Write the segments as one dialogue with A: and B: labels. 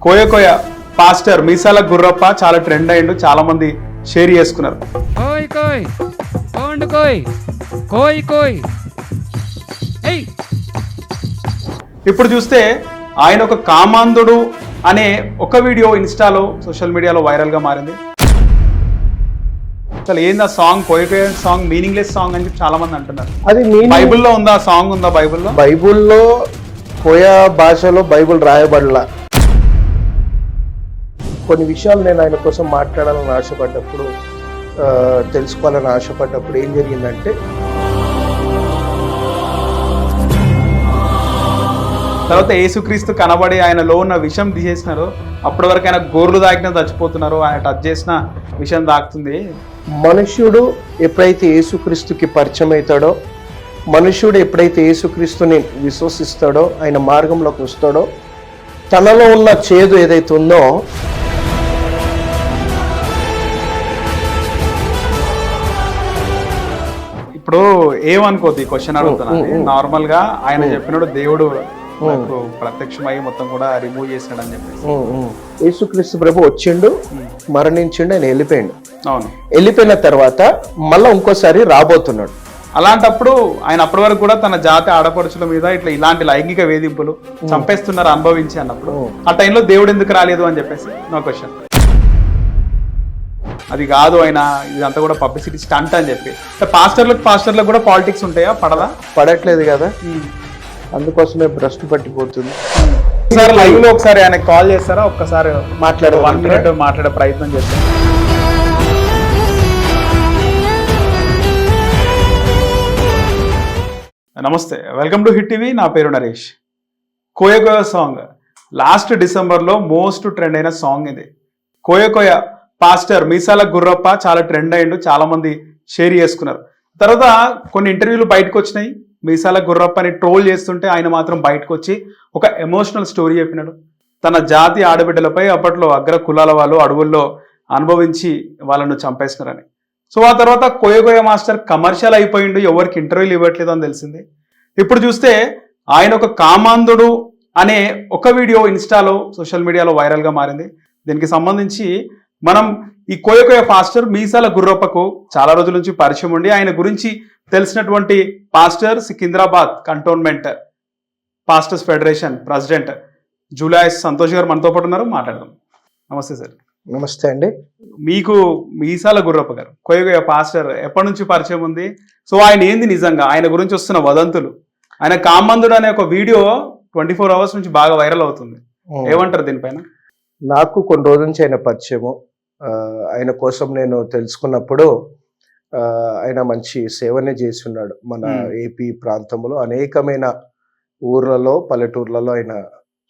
A: కోయ కోయ pastor మీసాల గుర్రప్ప చాలా trend అయ్యిండు, చాలా మంది షేర్ చేసుకున్నారు.
B: కోయ్ కోయ్ కోండు కోయ్ కోయ్ కోయ్.
A: ఇప్పుడు చూస్తే ఆయన ఒక కామాంధుడు అనే ఒక వీడియో ఇన్స్టాలో సోషల్ మీడియాలో వైరల్గా మారింది. అసలు ఏంది ఆ సాంగ్? కోయ కోయ సాంగ్ మీనింగ్లెస్ సాంగ్ అని చెప్పి చాలా మంది అంటున్నారు.
C: అది
A: బైబిల్లో ఉందా? సాంగ్ ఉందా బైబిల్లో?
C: బైబిల్లో కోయ భాషలో బైబిల్ రాయబడలా. కొన్ని విషయాలు నేను ఆయన కోసం మాట్లాడాలని ఆశపడ్డప్పుడు, తెలుసుకోవాలని ఆశపడ్డప్పుడు ఏం జరిగిందంటే,
A: తర్వాత యేసుక్రీస్తు కనబడి ఆయనలో ఉన్న విషం తీసేసినారు. అప్పటి వరకు ఆయన గోర్లు తాకినా చచ్చిపోతున్నారు, ఆయన టచ్ చేసిన విషం తాకుతుంది.
C: మనుష్యుడు ఎప్పుడైతే యేసుక్రీస్తుకి పరిచయం అవుతాడో, మనుష్యుడు ఎప్పుడైతే యేసుక్రీస్తుని విశ్వసిస్తాడో, ఆయన మార్గంలోకి వస్తాడో, తనలో ఉన్న చేదు ఏదైతే ఉందో
A: ఇప్పుడు ఏమనుకోద్ది ఈ క్వశ్చన్ అడుగుతున్నాను. నార్మల్ గా ఆయన చెప్పినప్పుడు దేవుడు ప్రత్యక్షమై మొత్తం కూడా రిమూవ్ చేసినాడు అని చెప్పేసి.
C: యేసుక్రీస్తు ప్రభు వచ్చిండు, మరణించిండు, ఆయన వెళ్ళిపోయిండు.
A: అవును,
C: వెళ్ళిపోయిన తర్వాత మళ్ళీ ఇంకోసారి రాబోతున్నాడు.
A: అలాంటప్పుడు ఆయన అప్పటి వరకు కూడా తన జాతి ఆడపడుచుల మీద ఇలాంటి లైంగిక వేధింపులు చంపేస్తున్నారు అనుభవించి అన్నప్పుడు ఆ టైంలో దేవుడు ఎందుకు రాలేదు అని చెప్పేసి నా క్వశ్చన్. అది కాదు, ఆయన ఇదంతా కూడా పబ్లిసిటీ స్టంట్ అని చెప్పి. పాస్టర్లకు కూడా పాలిటిక్స్ ఉంటాయా? పడదా?
C: పడట్లేదు కదా, అందుకోసమే భ్రష్టు పట్టిపోతుంది.
A: ఒకసారి లైవ్ లో ఒకసారి ఆయనకు కాల్ చేస్తారా? ఒక్కసారి 1 minute మాట్లాడే ప్రయత్నం చేస్తాం. నమస్తే, వెల్కమ్ టు హిట్ టీవీ. నా పేరు నరేష్. కోయ కోయ సాంగ్ లాస్ట్ డిసెంబర్లో మోస్ట్ ట్రెండ్ అయిన సాంగ్ ఇది. కోయ కోయ పాస్టర్ మీసాల గుర్రప్ప చాలా ట్రెండ్ అయ్యిండు, చాలా మంది షేర్ చేసుకున్నారు. తర్వాత కొన్ని ఇంటర్వ్యూలు బయటకు వచ్చినాయి. మీసాల గుర్రప్పని ట్రోల్ చేస్తుంటే ఆయన మాత్రం బయటకు వచ్చి ఒక ఎమోషనల్ స్టోరీ చెప్పినాడు. తన జాతి ఆడబిడ్డలపై అప్పట్లో అగ్ర కులాల వాళ్ళు అడవుల్లో అనుభవించి వాళ్ళను చంపేసినారని. సో ఆ తర్వాత కోయ కోయ మాస్టర్ కమర్షియల్ అయిపోయిండు, ఎవరికి ఇంటర్వ్యూలు ఇవ్వట్లేదు అని తెలిసింది. ఇప్పుడు చూస్తే ఆయన ఒక కామాంధుడు అనే ఒక వీడియో ఇన్స్టాలో సోషల్ మీడియాలో వైరల్గా మారింది. దీనికి సంబంధించి మనం ఈ కోయ కోయ పాస్టర్ మీసాల గుర్రప్పకు చాలా రోజుల నుంచి పరిచయం ఉండి ఆయన గురించి తెలిసినటువంటి pastor Secunderabad cantonment pastors federation president Julius Santosh గారు మనతో పాటు ఉన్నారు, మాట్లాడదాం. నమస్తే సార్.
C: నమస్తే అండి.
A: మీకు మీసాల గుర్రప్ప గారు కోయ కోయ పాస్టర్ ఎప్పటి నుంచి పరిచయం ఉంది? సో ఆయన ఏంది నిజంగా, ఆయన గురించి వస్తున్న వదంతులు, ఆయన కామందుడు అనే ఒక వీడియో 24 hours నుంచి బాగా వైరల్ అవుతుంది, ఏమంటారు దీనిపైన?
C: నాకు కొన్ని రోజుల నుంచి ఆయన పరిచయము. ఆయన కోసం నేను తెలుసుకున్నప్పుడు ఆయన మంచి సేవనే చేసి ఉన్నాడు. మన ఏపీ ప్రాంతంలో అనేకమైన ఊర్లలో, పల్లెటూర్లలో ఆయన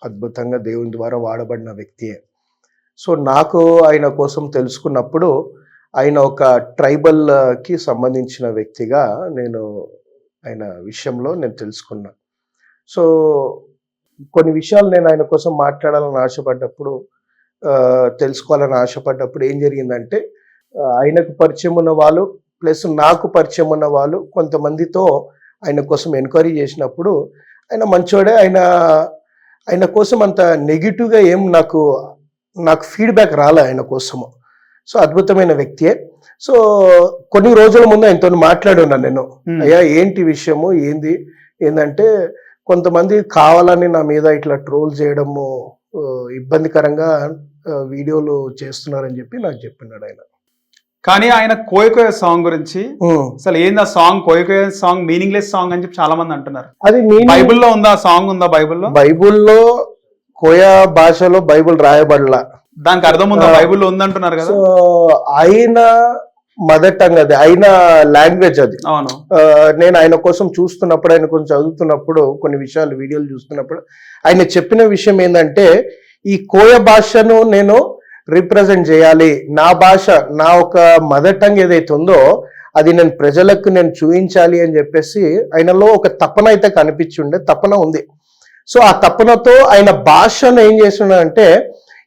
C: అద్భుతంగా దేవుని ద్వారా వాడబడిన వ్యక్తియే. సో నాకు ఆయన కోసం తెలుసుకున్నప్పుడు ఆయన ఒక ట్రైబల్కి సంబంధించిన వ్యక్తిగా నేను ఆయన విషయంలో నేను తెలుసుకున్నా. సో కొన్ని విషయాలు నేను ఆయన కోసం మాట్లాడాలని ఆశపడ్డప్పుడు, తెలుసుకోవాలని ఆశపడ్డప్పుడు ఏం జరిగిందంటే, ఆయనకు పరిచయం ఉన్న వాళ్ళు ప్లస్ నాకు పరిచయం ఉన్న వాళ్ళు కొంతమందితో ఆయన కోసం ఎంక్వైరీ చేసినప్పుడు ఆయన మంచోడే, ఆయన కోసం అంత నెగిటివ్గా ఏం నాకు ఫీడ్బ్యాక్ రాలే ఆయన కోసము. సో అద్భుతమైన వ్యక్తియే. సో కొన్ని రోజుల ముందు ఆయనతో మాట్లాడున్నాను నేను, అయ్యా ఏంటి విషయము ఏంటంటే కొంతమంది కావాలని నా మీద ఇట్లా ట్రోల్ చేయడము, ఇబ్బందికరంగా వీడియోలు చేస్తున్నారని చెప్పి నాకు చెప్పినాడు ఆయన.
A: కానీ ఆయన కోయ కోయ సాంగ్ గురించి అసలు ఏంది ఆ సాంగ్? కోయ కోయ సాంగ్ మీనింగ్లెస్ సాంగ్ అని చెప్పి చాలా మంది అంటున్నారు.
C: అది
A: బైబిల్లో ఉందా? సాంగ్ ఉందా బైబిల్లో?
C: బైబిల్లో కోయ భాషలో బైబిల్ రాయబడలా.
A: దానికి అర్థం ఉందా? బైబిల్లో ఉందంటున్నారు కదా.
C: సో ఆయన మదర్ టంగ్, అది ఆయన లాంగ్వేజ్ అది.
A: అవును.
C: నేను ఆయన కోసం చూస్తున్నప్పుడు, ఆయన కొంచెం చదువుతున్నప్పుడు, కొన్ని విషయాలు వీడియోలు చూస్తున్నప్పుడు ఆయన చెప్పిన విషయం ఏంటంటే, ఈ కోయ భాషను నేను రిప్రజెంట్ చేయాలి, నా భాష, నా ఒక మదర్ టంగ్ ఏదైతే ఉందో అది నేను ప్రజలకు నేను చూపించాలి అని చెప్పేసి ఆయనలో ఒక తపన అయితే కనిపించుండే, తపన ఉంది. సో ఆ తపనతో ఆయన భాషను ఏం చేస్తున్నాడంటే,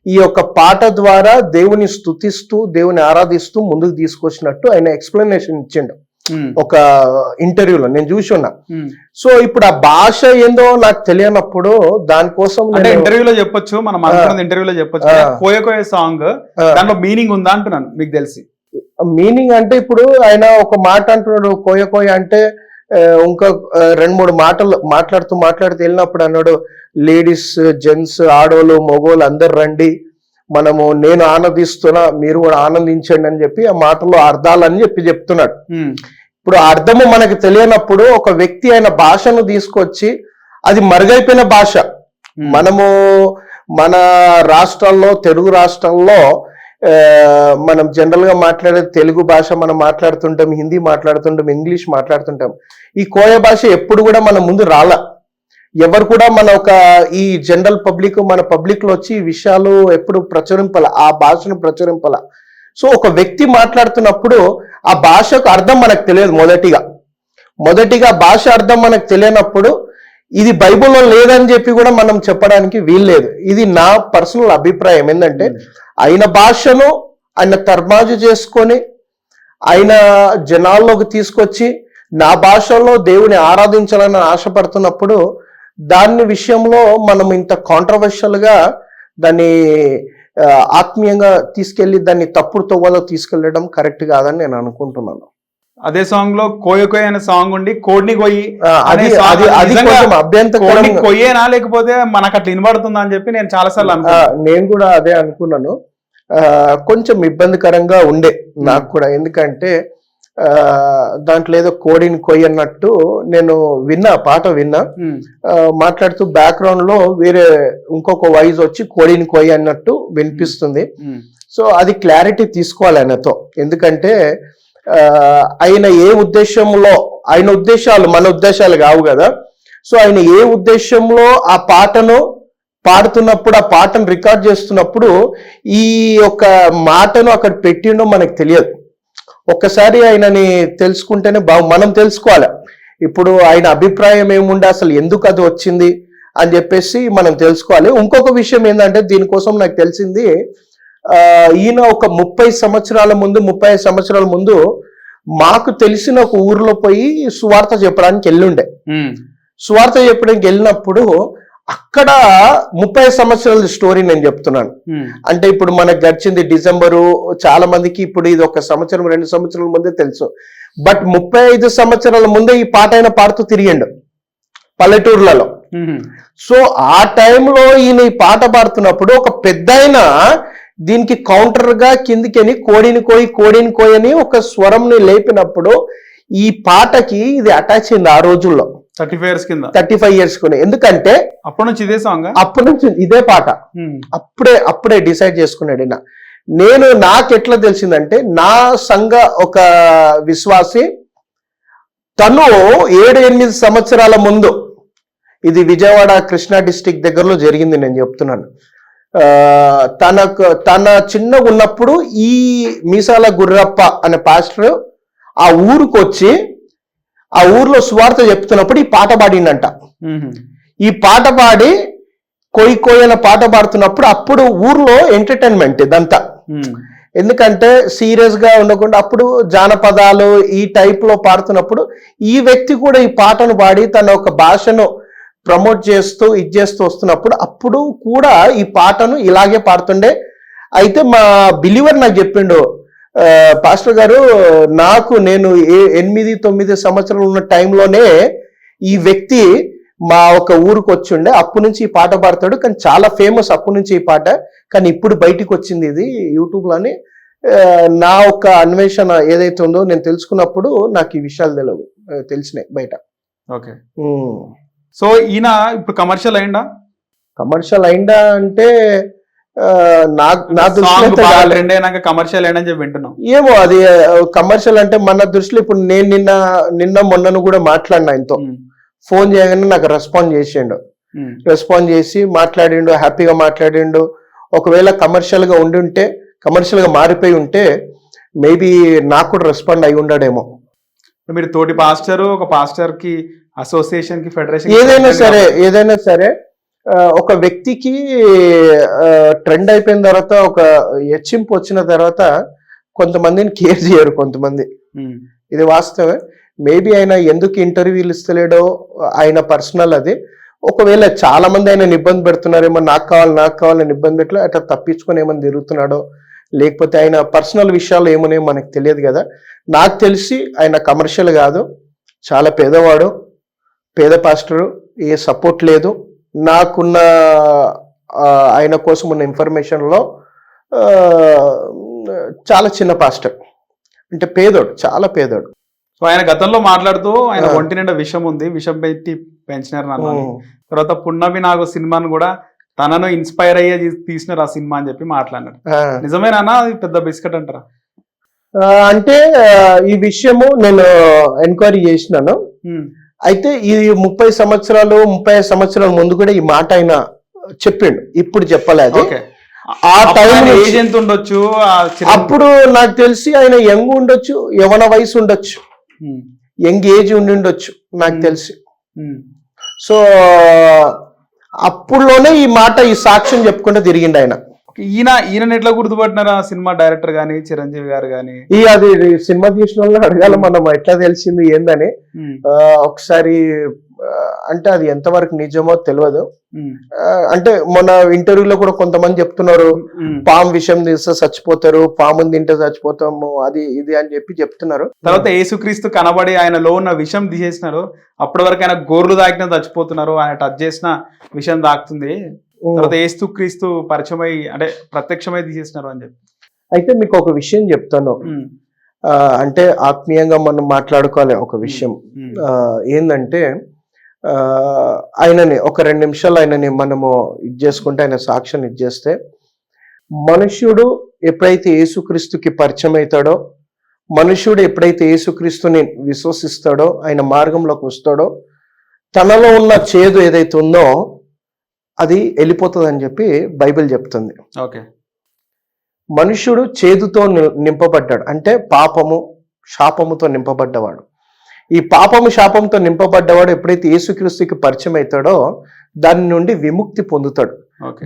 C: ఈ యొక్క పాట ద్వారా దేవుని స్తుతిస్తూ, దేవుని ఆరాధిస్తూ ముందుకు తీసుకొచ్చినట్టు ఆయన ఎక్స్ప్లెనేషన్ ఇచ్చిండు. ఒక ఇంటర్వ్యూలో నేను చూసి ఉన్నా. సో ఇప్పుడు ఆ భాష ఏందో నాకు తెలియనప్పుడు దానికోసం
A: అంటే ఇంటర్వ్యూలో చెప్పొచ్చు, మనం అనుకున్నది ఇంటర్వ్యూలో చెప్పొచ్చు. కోయ కోయ సాంగ్ దాంట్లో మీనింగ్ ఉందా అంటున్నాను, మీకు తెలిసి.
C: మీనింగ్ అంటే ఇప్పుడు ఆయన ఒక మాట అంటున్నాడు, కోయ కోయ అంటే ఇంకా 2-3 మాటలు మాట్లాడుతూ వెళ్ళినప్పుడు అన్నాడు, లేడీస్, జెంట్స్, ఆడోళ్ళు, మగోళ్ళు అందరు రండి, మనము నేను ఆనందిస్తున్నా, మీరు కూడా ఆనందించండి అని చెప్పి ఆ మాటలో అర్థాలని చెప్తున్నాడు. ఇప్పుడు అర్థము మనకు తెలియనప్పుడు ఒక వ్యక్తి అయిన భాషను తీసుకొచ్చి, అది మరుగైపోయిన భాష. మనము మన రాష్ట్రాల్లో, తెలుగు రాష్ట్రాల్లో మనం జనరల్ గా మాట్లాడే తెలుగు భాష మనం మాట్లాడుతుంటాం, హిందీ మాట్లాడుతుంటాం, ఇంగ్లీష్ మాట్లాడుతుంటాం. ఈ కోయ భాష ఎప్పుడు కూడా మన ముందు రాల. ఎవరు కూడా మన ఈ జనరల్ పబ్లిక్, మన పబ్లిక్ లో వచ్చి ఈ విషయాలు ఎప్పుడు ప్రచురింపాల, ఆ భాషను ప్రచురింపాల. సో ఒక వ్యక్తి మాట్లాడుతున్నప్పుడు ఆ భాషకు అర్థం మనకు తెలియదు. మొదటిగా భాష అర్థం మనకు తెలియనప్పుడు ఇది బైబిల్లో లేదని చెప్పి కూడా మనం చెప్పడానికి వీల్లేదు. ఇది నా పర్సనల్ అభిప్రాయం. ఏంటంటే ఆయన భాషను ఆయన తర్మాజు చేసుకొని ఆయన జనాల్లోకి తీసుకొచ్చి నా భాషలో దేవుని ఆరాధించాలని ఆశపడుతున్నప్పుడు దాని విషయంలో మనం ఇంత కాంట్రవర్షియల్ గా దాన్ని ఆత్మీయంగా తీసుకెళ్లి దాన్ని తప్పుడు తొవ్వలో తీసుకెళ్లడం కరెక్ట్ కాదని నేను అనుకుంటున్నాను.
A: అదే సాంగ్ లో కోయ కోయ అనే సాంగ్ ఉండి కోడిని కొయ్యి
C: అభ్యంతరం
A: కొయ్యేనా లేకపోతే మనకు అట్లా వినబడుతుందా అని చెప్పి నేను చాలా సార్లు
C: నేను కూడా అదే అనుకున్నాను. కొంచెం ఇబ్బందికరంగా ఉండే నాకు కూడా. ఎందుకంటే దాంట్లో ఏదో కోడిని కొయ్యి అన్నట్టు నేను పాట విన్నా. మాట్లాడుతూ బ్యాక్గ్రౌండ్ లో వేరే ఇంకొక వాయిస్ వచ్చి కోడిని కొయ్యి అన్నట్టు వినిపిస్తుంది. సో అది క్లారిటీ తీసుకోవాలి ఆయనతో. ఎందుకంటే ఆయన ఏ ఉద్దేశంలో, ఆయన ఉద్దేశాలు మన ఉద్దేశాలు కావు కదా. సో ఆయన ఏ ఉద్దేశంలో ఆ పాటను పాడుతున్నప్పుడు, ఆ పాటను రికార్డ్ చేస్తున్నప్పుడు ఈ యొక్క మాటను అక్కడ పెట్టిండో మనకు తెలియదు. ఒక్కసారి ఆయనని తెలుసుకుంటేనే మనం తెలుసుకోవాలి. ఇప్పుడు ఆయన అభిప్రాయం ఏముండే, అసలు ఎందుకు అది వచ్చింది అని చెప్పేసి మనం తెలుసుకోవాలి. ఇంకొక విషయం ఏంటంటే దీనికోసం నాకు తెలిసింది, ఈయన ఒక 35 సంవత్సరాల ముందు మాకు తెలిసిన ఒక ఊర్లో పోయి సువార్త చెప్పడానికి వెళ్ళుండే. సువార్త చెప్పడానికి వెళ్ళినప్పుడు అక్కడ 30 సంవత్సరాల స్టోరీ నేను చెప్తున్నాను. అంటే ఇప్పుడు మనకు గడిచింది డిసెంబరు, చాలా మందికి ఇప్పుడు ఇది 1 సంవత్సరం 2 సంవత్సరాల ముందే తెలుసు. బట్ 35 సంవత్సరాల ముందే ఈ పాట ఆయన పాడుతూ తిరిగిండు పల్లెటూర్లలో. సో ఆ టైంలో ఈయన ఈ పాట పాడుతున్నప్పుడు ఒక పెద్దాయన దీనికి కౌంటర్ గా కిందికని కోడిని కోయి అని ఒక స్వరంని లేపినప్పుడు ఈ పాటకి ఇది అటాచ్ అయింది ఆ రోజుల్లో. 35 years కింద. ఎందుకంటే
A: అప్పటి నుంచి ఇదే సాంగ్,
C: అప్పటి నుంచి ఇదే పాట. అప్పుడే డిసైడ్ చేసుకున్నాడు. నాకు ఎట్లా తెలిసిందంటే, నా సంఘ ఒక విశ్వాసి తను 7-8 సంవత్సరాల ముందు, ఇది విజయవాడ కృష్ణా డిస్టిక్ దగ్గరలో జరిగింది నేను చెప్తున్నాను. తన చిన్నగా ఉన్నప్పుడు ఈ మీసాల గుర్రప్ప అనే పాస్టర్ ఆ ఊరికి వచ్చి ఆ ఊర్లో సువార్త చెప్తున్నప్పుడు ఈ పాట పాడిండంట. ఈ పాట పాడి కోయి అనే పాట పాడుతున్నప్పుడు అప్పుడు ఊర్లో ఎంటర్టైన్మెంట్ ఇదంతా. ఎందుకంటే సీరియస్ గా ఉండకుండా అప్పుడు జానపదాలు ఈ టైప్ లో పాడుతున్నప్పుడు ఈ వ్యక్తి కూడా ఈ పాటను పాడి తన ఒక భాషను ప్రమోట్ చేస్తూ వస్తున్నప్పుడు అప్పుడు కూడా ఈ పాటను ఇలాగే పాడుతుండే. అయితే మా బిలీవర్ నాకు చెప్పిండు, పాస్టర్ గారు నేను 8-9 సంవత్సరాలు ఉన్న టైంలోనే ఈ వ్యక్తి మా ఒక ఊరికి వచ్చిండే, అప్పటి నుంచి ఈ పాట పాడతాడు, కానీ చాలా ఫేమస్ అప్పటి నుంచి ఈ పాట, కానీ ఇప్పుడు బయటికి వచ్చింది ఇది యూట్యూబ్ లోని. నా ఒక అన్వేషణ ఏదైతే ఉందో నేను తెలుసుకున్నప్పుడు నాకు ఈ విషయాలు తెలిసినాయి బయట.
A: ఓకే. సో ఈయన ఇప్పుడు కమర్షియల్ అయిందా అంటే నా దృష్టిలో కమర్షియల్ అయినా చెప్పి వింటున్నాం. ఏమో అది కమర్షియల్ అంటే మన దృష్టిలో ఇప్పుడు నేను నిన్న మొన్నను కూడా మాట్లాడినా, ఆయనతో ఫోన్ చేయగానే నాకు రెస్పాండ్ చేసి మాట్లాడిండు, హ్యాపీగా మాట్లాడిండు. ఒకవేళ కమర్షియల్ గా మారిపోయి ఉంటే మేబీ నాకు కూడా రెస్పాండ్ అయి ఉండడేమో. మీరు తోటి పాస్టర్, ఒక పాస్టర్ కి, అసోసియేషన్ కి, ఫెడరేషన్,
C: ఏదైనా సరే ఒక వ్యక్తికి ట్రెండ్ అయిపోయిన తర్వాత, ఒక హెచ్చింపు వచ్చిన తర్వాత కొంతమందిని కేర్ చేయరు కొంతమంది. ఇది వాస్తవే. మేబీ ఆయన ఎందుకు ఇంటర్వ్యూలు ఇస్తలేడో ఆయన పర్సనల్ అది. ఒకవేళ చాలా మంది ఆయన ఇబ్బంది పెడుతున్నారేమో, నాకు కావాలని ఇబ్బంది పెట్టలే, అట్లా తప్పించుకొని ఏమైనా తిరుగుతున్నాడో, లేకపోతే ఆయన పర్సనల్ విషయాలు ఏమోనేమో మనకు తెలియదు కదా. నాకు తెలిసి ఆయన కమర్షియల్ కాదు, చాలా పేదవాడు, పేద పాస్టరు, ఏ సపోర్ట్ లేదు. నాకున్న ఆయన కోసం ఉన్న ఇన్ఫర్మేషన్లో చాలా చిన్న పాస్టర్, అంటే పేదోడు, చాలా పేదోడు.
A: సో ఆయన గతంలో మాట్లాడుతూ ఆయన ఒంటి నిండా విషం ఉంది, విషం పెట్టి పెంచినారు నన్ను. తర్వాత పున్నమి నాగు సినిమాను కూడా తనను ఇన్స్పైర్ అయ్యే తీసినారు ఆ సినిమా అని చెప్పి మాట్లాడినారు. నిజమేనా? అది పెద్ద బిస్కెట్ అంటారా?
C: అంటే ఈ విషయము నేను ఎంక్వైరీ చేసినాను. అయితే ఈ 30 సంవత్సరాల ముందు కూడా ఈ మాట ఆయన చెప్పిండు, ఇప్పుడు చెప్పలేదు. ఆ టైం
A: ఏజ్ ఎంత ఉండొచ్చు
C: అప్పుడు? నాకు తెలిసి ఆయన యంగ్ ఉండొచ్చు, యవన వయసు ఉండొచ్చు, యంగ్ ఏజ్ ఉండొచ్చు నాకు తెలిసి. సో అప్పుడులోనే ఈ మాట, ఈ సాక్ష్యం చెప్పుకుంటూ తిరిగిండు ఆయన.
A: ఈయన ఎట్లా గుర్తుపట్టినారా సినిమా డైరెక్టర్ గాని, చిరంజీవి గారు గాని?
C: అది సినిమా తీసిన వాళ్ళని అడగాల మనం, ఎట్లా తెలిసింది ఏందని. ఒకసారి అంటే అది ఎంతవరకు నిజమో తెలియదు. అంటే మన ఇంటర్వ్యూలో కూడా కొంతమంది చెప్తున్నారు, పాము విషయం తీస్తే చచ్చిపోతారు, పాముని తింటే చచ్చిపోతాము, అది ఇది అని చెప్పి చెప్తున్నారు.
A: తర్వాత యేసుక్రీస్తు కనబడి ఆయనలో ఉన్న విషం తీసేసినారు. అప్పటి వరకు ఆయన గోర్లు తాకినా చచ్చిపోతున్నారు, ఆయన టచ్ చేసిన విషయం తాకుతుంది. తర్వాత యేసుక్రీస్తు పరిచయమై, అంటే ప్రత్యక్షమై తీసేసినారు అని చెప్పి. అయితే
C: మీకు ఒక విషయం చెప్తాను, అంటే ఆత్మీయంగా మనం మాట్లాడుకోవాలి. ఒక విషయం ఏంటంటే, ఆయనని ఒక 2 నిమిషాలు ఆయనని మనము ఇది చేసుకుంటే, ఆయన సాక్ష్యం ఇచ్చేస్తే, మనుష్యుడు ఎప్పుడైతే యేసుక్రీస్తుకి పరిచయం అవుతాడో, మనుష్యుడు ఎప్పుడైతే యేసుక్రీస్తుని విశ్వసిస్తాడో, ఆయన మార్గంలోకి వస్తాడో, తనలో ఉన్న చేదు ఏదైతే ఉందో అది వెళ్ళిపోతుంది అని చెప్పి బైబిల్ చెప్తుంది.
A: ఓకే.
C: మనుష్యుడు చేదుతో నింపబడ్డాడు, అంటే పాపము శాపముతో నింపబడ్డవాడు. ఈ పాపము శాపంతో నింపబడ్డవాడు ఎప్పుడైతే యేసుక్రీస్తుకి పరిచయం అవుతాడో దాని నుండి విముక్తి పొందుతాడు.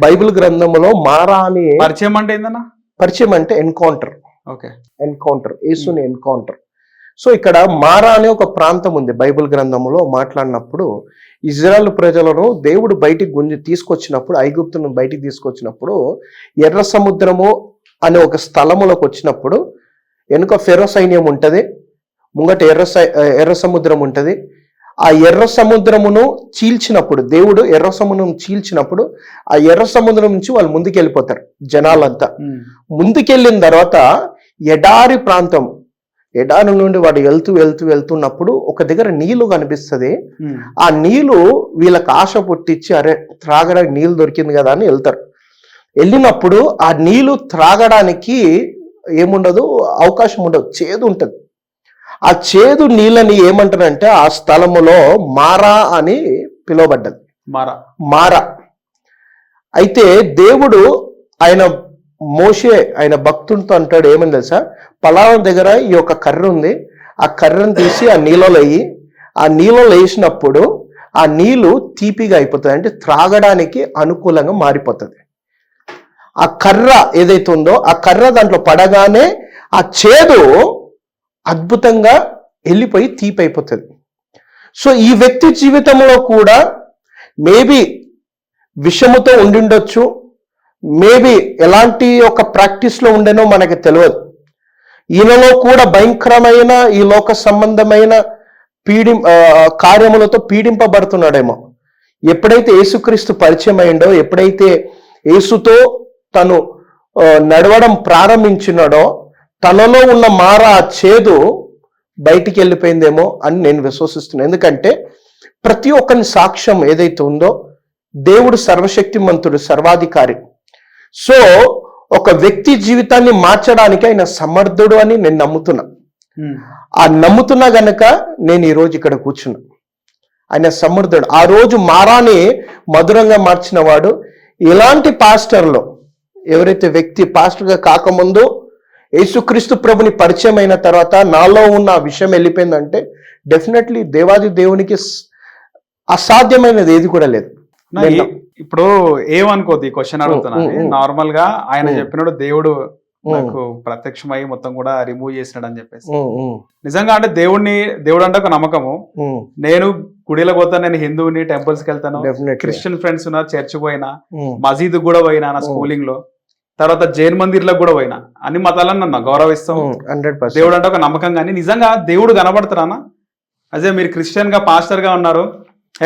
C: బైబిల్ గ్రంథంలో మారా అని
A: పరిచయం అంటే ఏందన్నా?
C: పరిచయం అంటే ఎన్కౌంటర్.
A: ఓకే,
C: ఎన్కౌంటర్, యేసుని ఎన్కౌంటర్. సో ఇక్కడ మారా అనే ఒక ప్రాంతం ఉంది బైబిల్ గ్రంథంలో మాట్లాడినప్పుడు. ఇజ్రాయెల్ ప్రజలను దేవుడు బయటికి తీసుకొచ్చినప్పుడు, ఐగుప్తును బయటికి తీసుకొచ్చినప్పుడు, ఎర్ర సముద్రము అనే ఒక స్థలములోకి వచ్చినప్పుడు వెనుక ఫెరో సైన్యం ఉంటది, ముంగట ఎర్ర సముద్రం ఉంటది. ఆ ఎర్ర సముద్రమును చీల్చినప్పుడు, దేవుడు ఎర్ర సముద్రం చీల్చినప్పుడు, ఆ ఎర్ర సముద్రం నుంచి వాళ్ళు ముందుకు వెళ్ళిపోతారు జనాలంతా. ముందుకెళ్ళిన తర్వాత ఎడారి ప్రాంతం, ఎడారి నుండి వాడు వెళ్తున్నప్పుడు ఒక దగ్గర నీళ్లు కనిపిస్తుంది. ఆ నీళ్లు వీళ్ళకి ఆశ పుట్టించి, అరే త్రాగడానికి నీళ్ళు దొరికింది కదా అని వెళ్తారు. వెళ్ళినప్పుడు ఆ నీళ్లు త్రాగడానికి ఏముండదు, అవకాశం ఉండదు, చేదు ఉంటుంది. ఆ చేదు నీళ్ళని ఏమంటారంటే ఆ స్థలములో మారా అని పిలువబడ్డది. మారా. అయితే దేవుడు ఆయన మోషే ఆయన భక్తుడితో అంటాడు, ఏమని తెలుసా, పలానా దగ్గర ఈ యొక్క కర్ర ఉంది, ఆ కర్రను తీసి ఆ నీళ్ళలో వేయి. ఆ నీళ్ళలో వేసినప్పుడు ఆ నీళ్లు తీపిగా అయిపోతుంది, అంటే త్రాగడానికి అనుకూలంగా మారిపోతుంది. ఆ కర్ర ఏదైతే ఉందో ఆ కర్ర దాంట్లో పడగానే ఆ చేదు అద్భుతంగా వెళ్ళిపోయి తీపి అయిపోతుంది. సో ఈ వ్యక్తి జీవితంలో కూడా మేబీ విషముతో ఉండిండొచ్చు, మేబీ ఎలాంటి ఒక ప్రాక్టీస్లో ఉండేనో మనకి తెలియదు. ఈయనలో కూడా భయంకరమైన ఈ లోక సంబంధమైన కార్యములతో పీడింపబడుతున్నాడేమో. ఎప్పుడైతే యేసుక్రీస్తు పరిచయం అయిండో, ఎప్పుడైతే యేసుతో తను నడవడం ప్రారంభించినాడో, తనలో ఉన్న మారా చేదు బయటికి వెళ్ళిపోయిందేమో అని నేను విశ్వసిస్తున్నాను. ఎందుకంటే ప్రతి ఒక్కరి సాక్ష్యం ఏదైతే ఉందో, దేవుడు సర్వశక్తిమంతుడు, సర్వాధికారి. సో ఒక వ్యక్తి జీవితాన్ని మార్చడానికి ఆయన సమర్థుడు అని నేను నమ్ముతున్నా. ఆ నమ్ముతున్నా గనక నేను ఈరోజు ఇక్కడ కూర్చున్నా. ఆయన సమర్థుడు. ఆ రోజు మారాని మధురంగా మార్చిన వాడు. ఇలాంటి పాస్టర్లో ఎవరైతే వ్యక్తి పాస్టర్గా కాకముందు యేసుక్రీస్తు ప్రభుని పరిచయం అయిన తర్వాత నాలో ఉన్న విషయం వెళ్ళిపోయిందంటే డెఫినెట్లీ దేవాది దేవునికి అసాధ్యమైనది ఏది కూడా లేదు.
A: ఇప్పుడు ఏమనుకోద్ది క్వశ్చన్ అడుగుతున్నా. నార్మల్ గా ఆయన చెప్పినప్పుడు దేవుడు నాకు ప్రత్యక్షమై మొత్తం కూడా రిమూవ్ చేసినాడు అని చెప్పేసి. నిజంగా అంటే దేవుడు అంటే ఒక నమ్మకము. నేను గుడిలో పోతా, నేను హిందువుని, టెంపుల్స్ కి వెళ్తాను, క్రిస్టియన్ ఫ్రెండ్స్ ఉన్నారు, చర్చ్ పోయినా, మసీద్ కూడా పోయినా నా స్కూలింగ్ లో, తర్వాత జైన్ మందిర్లకు కూడా పోయినా, అన్ని మతాలను నన్ను గౌరవిస్తాం. దేవుడు అంటే ఒక నమ్మకం. కానీ నిజంగా దేవుడు కనబడతారా? అదే మీరు క్రిస్టియన్ గా పాస్టర్ గా ఉన్నారు,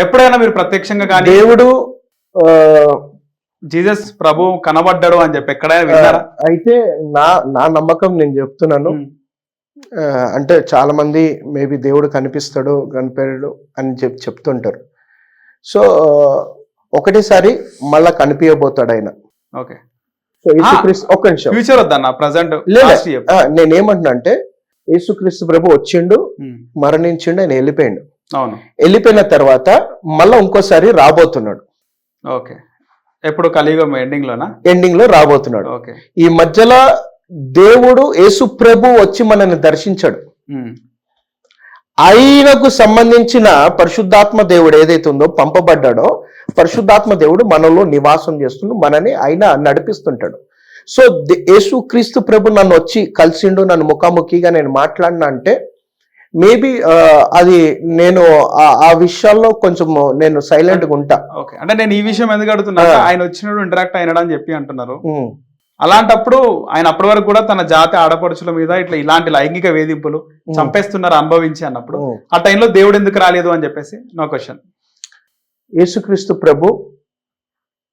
A: ఎప్పుడైనా మీరు ప్రత్యక్షంగా కానీ
C: దేవుడు
A: జీసస్ ప్రభు కనబడ్డాడు అని చెప్పి ఎక్కడైనా విన్నారా?
C: అయితే నా నమ్మకం నేను చెప్తున్నాను. అంటే చాలా మంది మేబీ దేవుడు కనిపాడు అని చెప్తుంటారు. సో ఒకటేసారి మళ్ళా కనిపించబోతాడు ఆయన.
A: ఓకే.
C: సో యేసుక్రీస్తు ఒక్క నిమిషం,
A: ఫ్యూచర్ వద్దన్న, ప్రెసెంట్
C: నేనేమంటున్నా అంటే యేసుక్రీస్తు ప్రభు వచ్చిండు, మరణించిండు, ఆయన వెళ్ళిపోయిండు.
A: అవును.
C: వెళ్ళిపోయిన తర్వాత మళ్ళా ఇంకోసారి రాబోతున్నాడు.
A: ఓకే. ఎప్పుడు కలియుగం ఎండింగ్
C: లో రాబోతున్నాడు.
A: ఓకే.
C: ఈ మధ్యలో దేవుడు యేసు ప్రభు వచ్చి మనల్ని దర్శించాడు. ఆయనకు సంబంధించిన పరిశుద్ధాత్మ దేవుడు ఏదైతే ఉందో పంపబడ్డాడో, పరిశుద్ధాత్మ దేవుడు మనలో నివాసం చేస్తుండు, మనని ఆయన నడిపిస్తుంటాడు. సో యేసు క్రీస్తు ప్రభు నన్ను వచ్చి కలిసిండు, నన్ను ముఖాముఖిగా నేను మాట్లాడినా అంటే మేబీ అది నేను ఆ విషయాల్లో కొంచెం నేను సైలెంట్ గా ఉంటా.
A: ఓకే. అంటే నేను ఈ విషయం ఎందుకు అడుగుతున్నా, ఆయన వచ్చినప్పుడు ఇంటరాక్ట్ అయినాడు అని చెప్పి అంటున్నారు. అలాంటప్పుడు ఆయన అప్పటి వరకు కూడా తన జాతి ఆడపడుచుల మీద ఇలాంటి లైంగిక వేధింపులు చంపేస్తున్నారు అనుభవించి అన్నప్పుడు ఆ టైంలో దేవుడు ఎందుకు రాలేదు అని చెప్పేసి నా క్వశ్చన్.
C: యేసుక్రీస్తు ప్రభు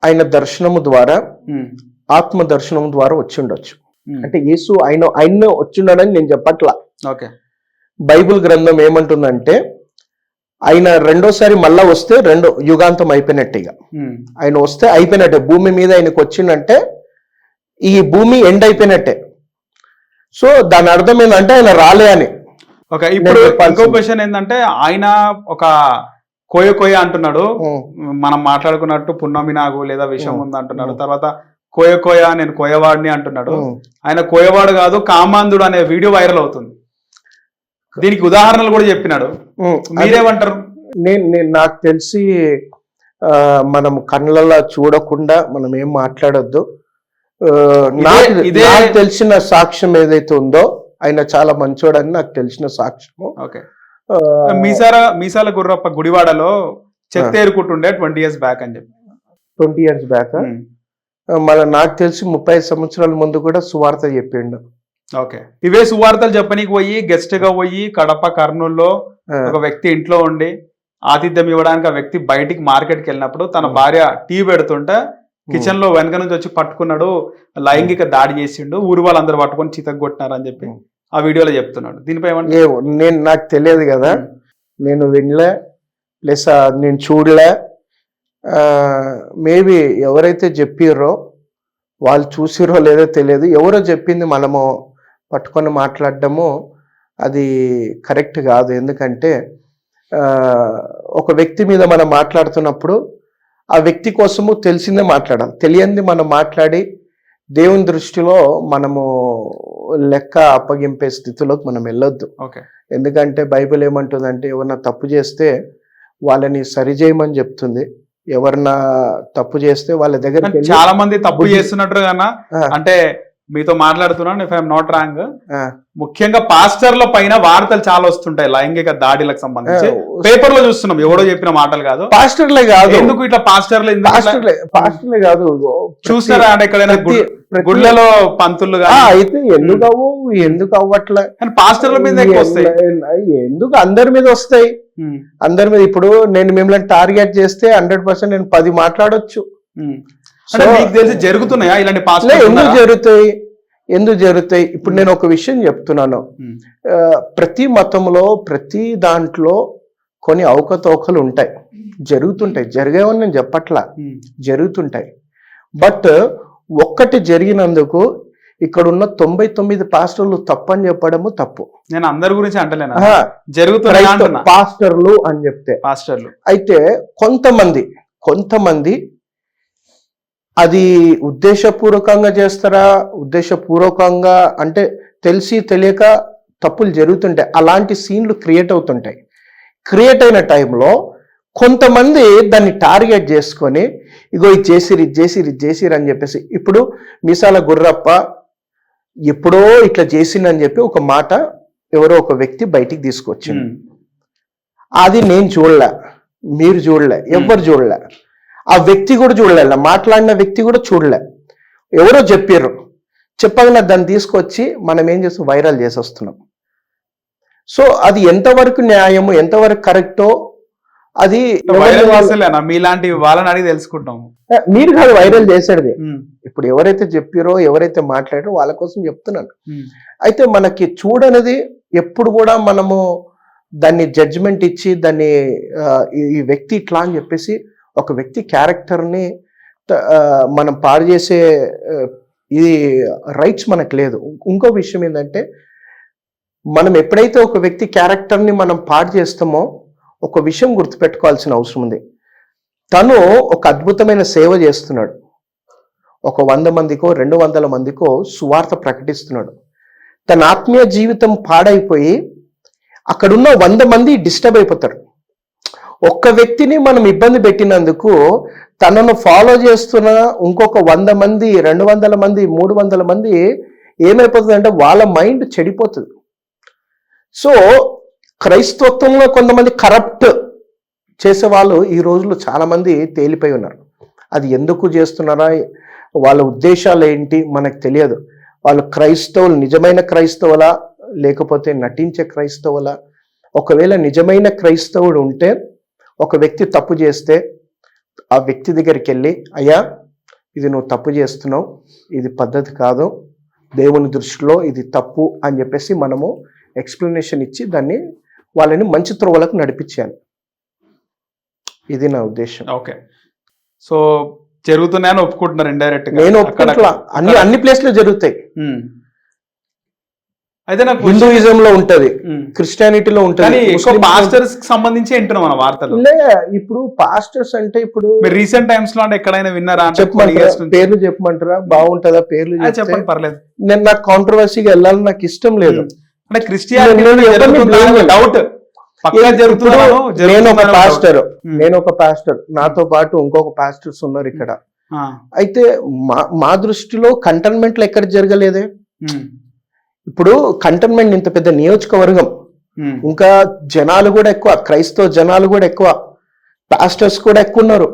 C: ఆయన దర్శనము ద్వారా, ఆత్మ దర్శనం ద్వారా వచ్చిండొచ్చు. అంటే యేసు ఆయన వచ్చిండని నేను చెప్పట్లా.
A: ఓకే.
C: బైబిల్ గ్రంథం ఏమంటుందంటే ఆయన రెండోసారి మళ్ళా వస్తే యుగాంతం అయిపోయినట్టుగా, ఆయన వస్తే అయిపోయినట్టే. భూమి మీద ఆయనకు వచ్చిందంటే ఈ భూమి ఎండ్ అయిపోయినట్టే. సో దాని అర్థం ఏంటంటే ఆయన రాలే అని.
A: ఓకే. ఇప్పుడు ఇంకో క్వశ్చన్ ఏంటంటే, ఆయన ఒక కోయ అంటున్నాడు, మనం మాట్లాడుకున్నట్టు పున్నమి నాగు లేదా విషం ఉంది అంటున్నాడు. తర్వాత కోయ నేను కోయవాడిని అంటున్నాడు. ఆయన కోయవాడు కాదు, కామాంధుడు అనే వీడియో వైరల్ అవుతుంది. దీనికి ఉదాహరణలు కూడా చెప్పినాడు. మీరేమంటారు?
C: నేను నాకు తెలిసి మనం కళ్ళల్లో చూడకుండా మనం ఏం మాట్లాడొద్దు. నాకు తెలిసిన సాక్ష్యం ఏదైతే ఉందో, ఆయన చాలా మంచోడని నాకు తెలిసిన సాక్ష్యము.
A: ఓకే. మీసాల గుర్రప్ప గుడివాడలో చెత్త ఏరుకుంటుండే 20 years బ్యాక్ అని చెప్పి.
C: 20 years బ్యాక్ నాకు తెలిసి 30 సంవత్సరాల ముందు కూడా సువార్త చెప్పిండు.
A: ఓకే. ఇవే సువార్తలు చెప్పనీకి పోయి గెస్ట్ గా పోయి కడప, కర్నూలులో ఒక వ్యక్తి ఇంట్లో ఉండి ఆతిథ్యం ఇవ్వడానికి ఆ వ్యక్తి బయటికి మార్కెట్కి వెళ్ళినప్పుడు తన భార్య టీ పెడుతుంటే కిచెన్ లో వెనక నుంచి వచ్చి పట్టుకున్నాడు, లైంగిక దాడి చేసిండు, ఊరు వాళ్ళందరూ పట్టుకొని చితగొట్టినారు అని చెప్పి ఆ వీడియోలో చెప్తున్నాడు. దీనిపై
C: నాకు తెలియదు కదా, నేను వినలే, ప్లస్ నేను చూడలే. మేబీ ఎవరైతే చెప్పిర్రో వాళ్ళు చూసిరో లేదో తెలియదు. ఎవరో చెప్పింది మనము పట్టుకొని మాట్లాడడము అది కరెక్ట్ కాదు. ఎందుకంటే ఒక వ్యక్తి మీద మనం మాట్లాడుతున్నప్పుడు ఆ వ్యక్తి కోసము తెలిసిందే మాట్లాడాలి, తెలియంది మనం మాట్లాడి దేవుని దృష్టిలో మనము లెక్క అప్పగింపే స్థితిలోకి మనం వెళ్ళొద్దు. ఎందుకంటే బైబిల్ ఏమంటుందంటే, ఎవరన్నా తప్పు చేస్తే వాళ్ళని సరిచేయమని చెప్తుంది. ఎవరన్నా తప్పు చేస్తే వాళ్ళ దగ్గర
A: చాలా మంది తప్పు చేస్తున్నట్టు కన్నా, అంటే మీతో మాట్లాడుతున్నాను, ఇఫ్ ఐఎమ్ నాట్ రాంగ్, ముఖ్యంగా పాస్టర్ల పైన వార్తలు చాలా వస్తుంటాయి లైంగిక దాడిలకు సంబంధించి. పేపర్ లో చూస్తున్నాం, ఎవడో చెప్పిన మాటలు కాదు,
C: పాస్టర్లే కాదు.
A: ఎందుకు ఇట్లా పాస్టర్లే
C: కాదు
A: చూస్తారా? అంటే ఎక్కడైనా గుళ్ళలో పంతులు
C: అయితే ఎందుకు అవ్వట్లే,
A: పాస్టర్ల మీద ఎక్కువ వస్తాయి.
C: ఎందుకు అందరి మీద వస్తాయి, అందరి మీద. ఇప్పుడు నేను మిమ్మల్ని టార్గెట్ చేస్తే 100% నేను 10 మాట్లాడొచ్చు.
A: తెలిసి జరుగుతున్నాయా ఇలాంటి పాస్టర్లు?
C: ఎందుకు జరుగుతాయి? ఇప్పుడు నేను ఒక విషయం చెప్తున్నాను, ప్రతి మతంలో ప్రతి దాంట్లో కొన్ని అవకతవకలు ఉంటాయి, జరుగుతుంటాయి. జరిగేవని నేను చెప్పట్లా, జరుగుతుంటాయి. బట్ ఒక్కటి జరిగినందుకు ఇక్కడున్న 99 పాస్టర్లు తప్పని చెప్పడము తప్పు.
A: నేను అందరి గురించి అంటలేను, జరుగుతున్న
C: పాస్టర్లు అని చెప్తే
A: పాస్టర్లు.
C: అయితే కొంతమంది అది ఉద్దేశపూర్వకంగా చేస్తారా, ఉద్దేశపూర్వకంగా అంటే తెలిసి తెలియక తప్పులు జరుగుతుంటాయి. అలాంటి సీన్లు క్రియేట్ అవుతుంటాయి. క్రియేట్ అయిన టైంలో కొంతమంది దాన్ని టార్గెట్ చేసుకొని ఇగో ఇది చేసిరు అని చెప్పేసి, ఇప్పుడు మీసాల గుర్రప్ప ఎప్పుడో ఇట్లా చేసిందని చెప్పి ఒక మాట ఎవరో ఒక వ్యక్తి బయటికి తీసుకొచ్చింది. అది నేను చూడలే, మీరు చూడలే, ఎవ్వరు చూడలే, ఆ వ్యక్తి కూడా చూడలే, మాట్లాడిన వ్యక్తి కూడా చూడలే, ఎవరో చెప్పారు. చెప్పగానే దాన్ని తీసుకొచ్చి మనం ఏం చేస్తాం, వైరల్ చేసి వస్తున్నాం. సో అది ఎంతవరకు న్యాయము, ఎంతవరకు కరెక్టో అది
A: మీలాంటి వాళ్ళని అడిగి తెలుసుకుంటాం.
C: మీరు కాదు వైరల్ చేసేది, ఇప్పుడు ఎవరైతే చెప్పారో ఎవరైతే మాట్లాడారో వాళ్ళ కోసం చెప్తున్నాను. అయితే మనకి చూడనిది ఎప్పుడు కూడా మనము దాన్ని జడ్జిమెంట్ ఇచ్చి దాన్ని ఈ వ్యక్తి ఇట్లా అని చెప్పేసి ఒక వ్యక్తి క్యారెక్టర్ని మనం పాడు చేసే ఇది రైట్స్ మనకు లేదు. ఇంకో విషయం ఏంటంటే, మనం ఎప్పుడైతే ఒక వ్యక్తి క్యారెక్టర్ని మనం పాడు చేస్తామో ఒక విషయం గుర్తుపెట్టుకోవాల్సిన అవసరం ఉంది. తను ఒక అద్భుతమైన సేవ చేస్తున్నాడు, ఒక 100 మందికో 200 మందికో సువార్త ప్రకటిస్తున్నాడు. తన ఆత్మీయ జీవితం పాడైపోయి అక్కడున్న 100 మంది డిస్టర్బ్ అయిపోతారు. ఒక్క వ్యక్తిని మనం ఇబ్బంది పెట్టినందుకు తనను ఫాలో చేస్తున్న ఇంకొక 100 మంది 200 మంది 300 మంది ఏమైపోతుంది అంటే వాళ్ళ మైండ్ చెడిపోతుంది. సో క్రైస్తవత్వంలో కొంతమంది కరప్ట్ చేసే వాళ్ళు ఈ రోజుల్లో చాలా మంది తేలిపోయి ఉన్నారు. అది ఎందుకు చేస్తున్నారా, వాళ్ళ ఉద్దేశాలు ఏంటి మనకు తెలియదు. వాళ్ళు క్రైస్తవులు నిజమైన క్రైస్తవులా లేకపోతే నటించే క్రైస్తవులా? ఒకవేళ నిజమైన క్రైస్తవుడు ఉంటే ఒక వ్యక్తి తప్పు చేస్తే ఆ వ్యక్తి దగ్గరికి వెళ్ళి, అయ్యా ఇది నువ్వు తప్పు చేస్తున్నావు, ఇది పద్ధతి కాదు, దేవుని దృష్టిలో ఇది తప్పు అని చెప్పేసి మనము ఎక్స్ప్లెనేషన్ ఇచ్చి దాన్ని వాళ్ళని మంచి త్రోవలకు నడిపించాను. ఇది నా ఉద్దేశం.
A: ఓకే, సో జరుగుతున్నాయని ఒప్పుకుంటున్నారు ఇండైరెక్ట్ గా?
C: నేను ఒప్పుకుంటా, అన్ని ప్లేస్ లో జరుగుతాయి.
A: అయితే నాకు
C: హిందూయిజం లో ఉంటది, క్రిస్టియానిటీలో ఉంటది,
A: పాస్టర్స్ కి సంబంధించి వింటున్నాం మన వార్తలు.
C: ఇప్పుడు పాస్టర్స్ అంటే ఇప్పుడు
A: రీసెంట్ టైమ్స్ లో అంటే ఎక్కడైనా విన్నారా?
C: పేర్లు చెప్పమంటారా? బాగుంటదా పేర్లు?
A: చెప్పండి, పర్లేదు.
C: నేను నాకు కాంట్రవర్సీగా వెళ్ళాలని నాకు ఇష్టం లేదు.
A: అంటే క్రిస్టియానిటీ డౌట్
C: నేను ఒక పాస్టర్, నాతో పాటు ఇంకొక పాస్టర్స్ ఉన్నారు ఇక్కడ. అయితే మా దృష్టిలో కంటైన్మెంట్లు ఎక్కడ జరగలేదే. ఇప్పుడు కంటైన్మెంట్ ఇంత పెద్ద నియోజకవర్గం, ఇంకా జనాలు కూడా ఎక్కువ, క్రైస్తవ జనాలు కూడా ఎక్కువ, పాస్టర్స్ కూడా ఎక్కువ ఉన్నారు.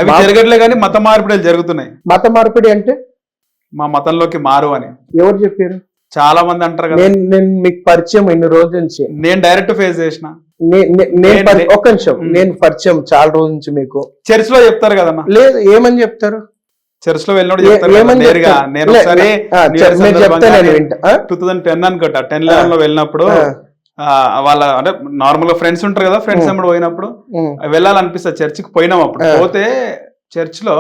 A: అవి జరగట్లే కానీ మత మార్పిడిలు జరుగుతున్నాయి.
C: మత మార్పిడి అంటే
A: మా మతంలోకి మారు అని
C: ఎవరు చెప్పారు?
A: చాలా మంది అంటారు కదా.
C: నేను మీకు పరిచయం ఇన్ని రోజుల నుంచి,
A: నేను డైరెక్ట్ ఫేస్ చేసిన.
C: ఒక్క నిమిషం, నేను పరిచయం చాలా రోజుల నుంచి మీకు.
A: చర్చ్ లో చెప్తారు కదన్నా?
C: లేదు, ఏమని చెప్తారు?
A: చర్చ్ లో వెళ్ళినప్పుడు చెప్తారు. నేను ఒకసారి 2010 అనుకుంటా, 10-11 లో వెళ్ళినప్పుడు వాళ్ళ అంటే నార్మల్ గా ఫ్రెండ్స్ ఉంటారు కదా, ఫ్రెండ్స్ ఎప్పుడు పోయినప్పుడు వెళ్ళాలనిపిస్తుంది. చర్చికి పోయినాం. అప్పుడు పోతే చర్చ్ లో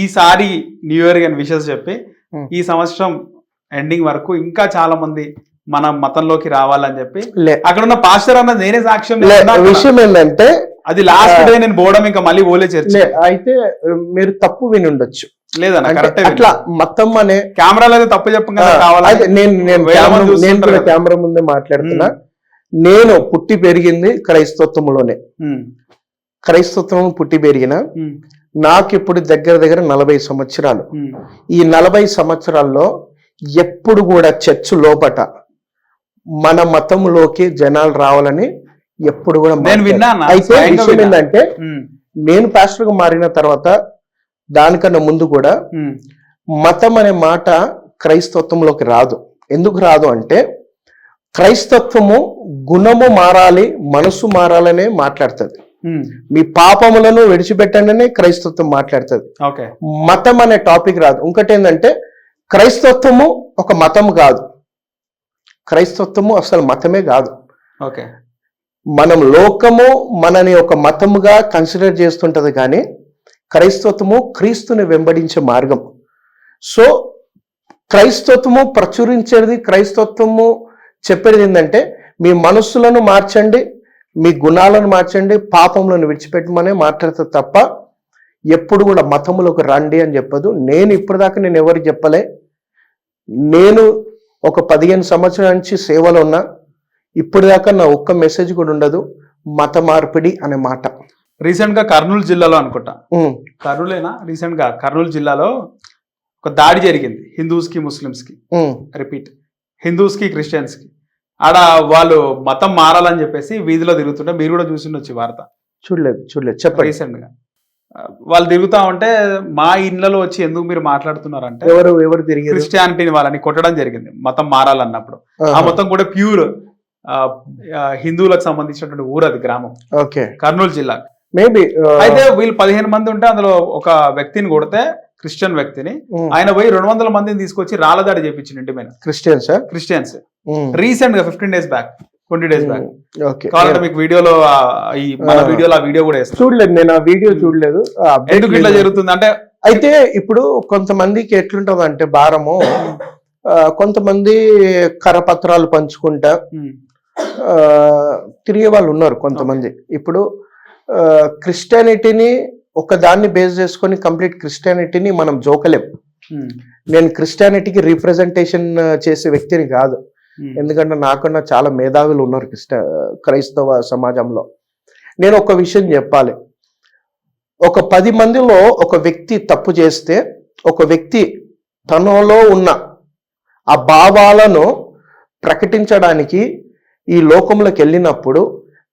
A: ఈసారి న్యూ ఇయర్ అని విషెస్ చెప్పి ఈ సంవత్సరం ఎండింగ్ వరకు ఇంకా చాలా మంది మన మతంలోకి రావాలని చెప్పి అక్కడ ఉన్న పాస్టర్ అన్నది నేనే సాక్ష్యం.
C: విషయం ఏంటంటే
A: అది లాస్ట్ డే నేను పోవడం, ఇంకా మళ్ళీ పోలే చర్చ్.
C: అయితే మీరు తప్పు విని ఉండొచ్చు.
A: లేదన్న, కరెక్ట్.
C: అట్లా మతం అనే
A: కెమెరాలో తప్పు చెప్పండి.
C: నేను కెమెరా ముందే మాట్లాడుతున్నా. నేను పుట్టి పెరిగింది క్రైస్తత్వంలోనే, క్రైస్తత్వం పుట్టి పెరిగిన. నాకు ఇప్పుడు దగ్గర 40 సంవత్సరాలు. ఈ 40 సంవత్సరాల్లో ఎప్పుడు కూడా చర్చ్ లోపట మన మతంలోకి జనాలు రావాలని ఎప్పుడు కూడా అయితే విషయం ఏంటంటే, నేను పాస్టర్ గా మారిన తర్వాత దానికన్నా ముందు కూడా మతం అనే మాట క్రైస్తత్వంలోకి రాదు. ఎందుకు రాదు అంటే, క్రైస్తత్వము గుణము మారాలి, మనసు మారాలనే మాట్లాడుతుంది. మీ పాపములను విడిచిపెట్టండి క్రైస్తత్వం మాట్లాడుతుంది. మతం అనే టాపిక్ రాదు. ఇంకటి ఏంటంటే, క్రైస్తత్వము ఒక మతం కాదు, క్రైస్తత్వము అసలు మతమే కాదు. మనం లోకము మనని ఒక మతముగా కన్సిడర్ చేస్తుంటది, కానీ క్రైస్తత్వము క్రీస్తుని వెంబడించే మార్గం. సో క్రైస్తత్వము ప్రచురించేది, క్రైస్తత్వము చెప్పేది ఏంటంటే, మీ మనస్సులను మార్చండి, మీ గుణాలను మార్చండి, పాపములను విడిచిపెట్టమనే మాట్లాడుతుంది తప్ప ఎప్పుడు కూడా మతములకు రండి అని చెప్పదు. నేను ఇప్పటిదాకా నేను ఎవరికి చెప్పలే. నేను ఒక 15 సంవత్సరాల నుంచి సేవలో ఉన్నా. ఇప్పటిదాకా నా ఒక్క మెసేజ్ కూడా ఉండదు మత మార్పిడి అనే మాట.
A: రీసెంట్ గా కర్నూలు జిల్లాలో అనుకుంటా, కర్నూలేనా, రీసెంట్ గా కర్నూలు జిల్లాలో ఒక దాడి జరిగింది హిందూస్ కి ముస్లిమ్స్ కి, రిపీట్, హిందూస్ కి క్రిస్టియన్స్ కి. ఆడ వాళ్ళు మతం మారాలని చెప్పేసి వీధిలో తిరుగుతుంటే మీరు కూడా చూసిండొచ్చు వార్త
C: చూడలేదు చెప్పండి.
A: రీసెంట్ గా వాళ్ళు తిరుగుతా ఉంటే మా ఇళ్లలో వచ్చి ఎందుకు మీరు మాట్లాడుతున్నారంటే
C: ఎవరు తిరిగి
A: క్రిస్టియానిటీని వాళ్ళని కొట్టడం జరిగింది మతం మారాలన్నప్పుడు. ఆ మొత్తం కూడా ప్యూర్ హిందువులకు సంబంధించినటువంటి ఊరు అది, గ్రామం,
C: ఓకే,
A: కర్నూలు జిల్లా.
C: మేబీ
A: అయితే వీళ్ళు 15 మంది ఉంటే అందులో ఒక వ్యక్తిని కొడితే, క్రిస్టియన్ వ్యక్తిని, ఆయన పోయి 200 మందిని తీసుకొచ్చి రాళ్ళదాడి చేయించింది ఇంటి మీద. క్రిస్టియన్స్ రీసెంట్ గా 15 days బ్యాక్, 20 days బ్యాక్. కావాలంటే మీకు వీడియోలో మన వీడియోలో ఆ వీడియో కూడా వేస్తాను.
C: చూడలేదు, నేను ఆ వీడియో చూడలేదు.
A: ఎందుకు ఇట్లా జరుగుతుంది అంటే,
C: అయితే ఇప్పుడు కొంతమందికి ఎట్లుంటది అంటే భారము, కొంతమంది కరపత్రాలు పంచుకుంటా తిరిగే వాళ్ళు ఉన్నారు కొంతమంది. ఇప్పుడు క్రిస్టియానిటీని ఒక దాన్ని బేస్ చేసుకొని కంప్లీట్ క్రిస్టియానిటీని మనం జోకలేం. నేను క్రిస్టియానిటీకి రిప్రజెంటేషన్ చేసే వ్యక్తిని కాదు, ఎందుకంటే నాకన్నా చాలా మేధావులు ఉన్నారు క్రైస్తవ సమాజంలో. నేను ఒక విషయం చెప్పాలి, ఒక 10 మందిలో ఒక వ్యక్తి తప్పు చేస్తే, ఒక వ్యక్తి తనలో ఉన్న ఆ భావాలను ప్రకటించడానికి ఈ లోకంలోకి వెళ్ళినప్పుడు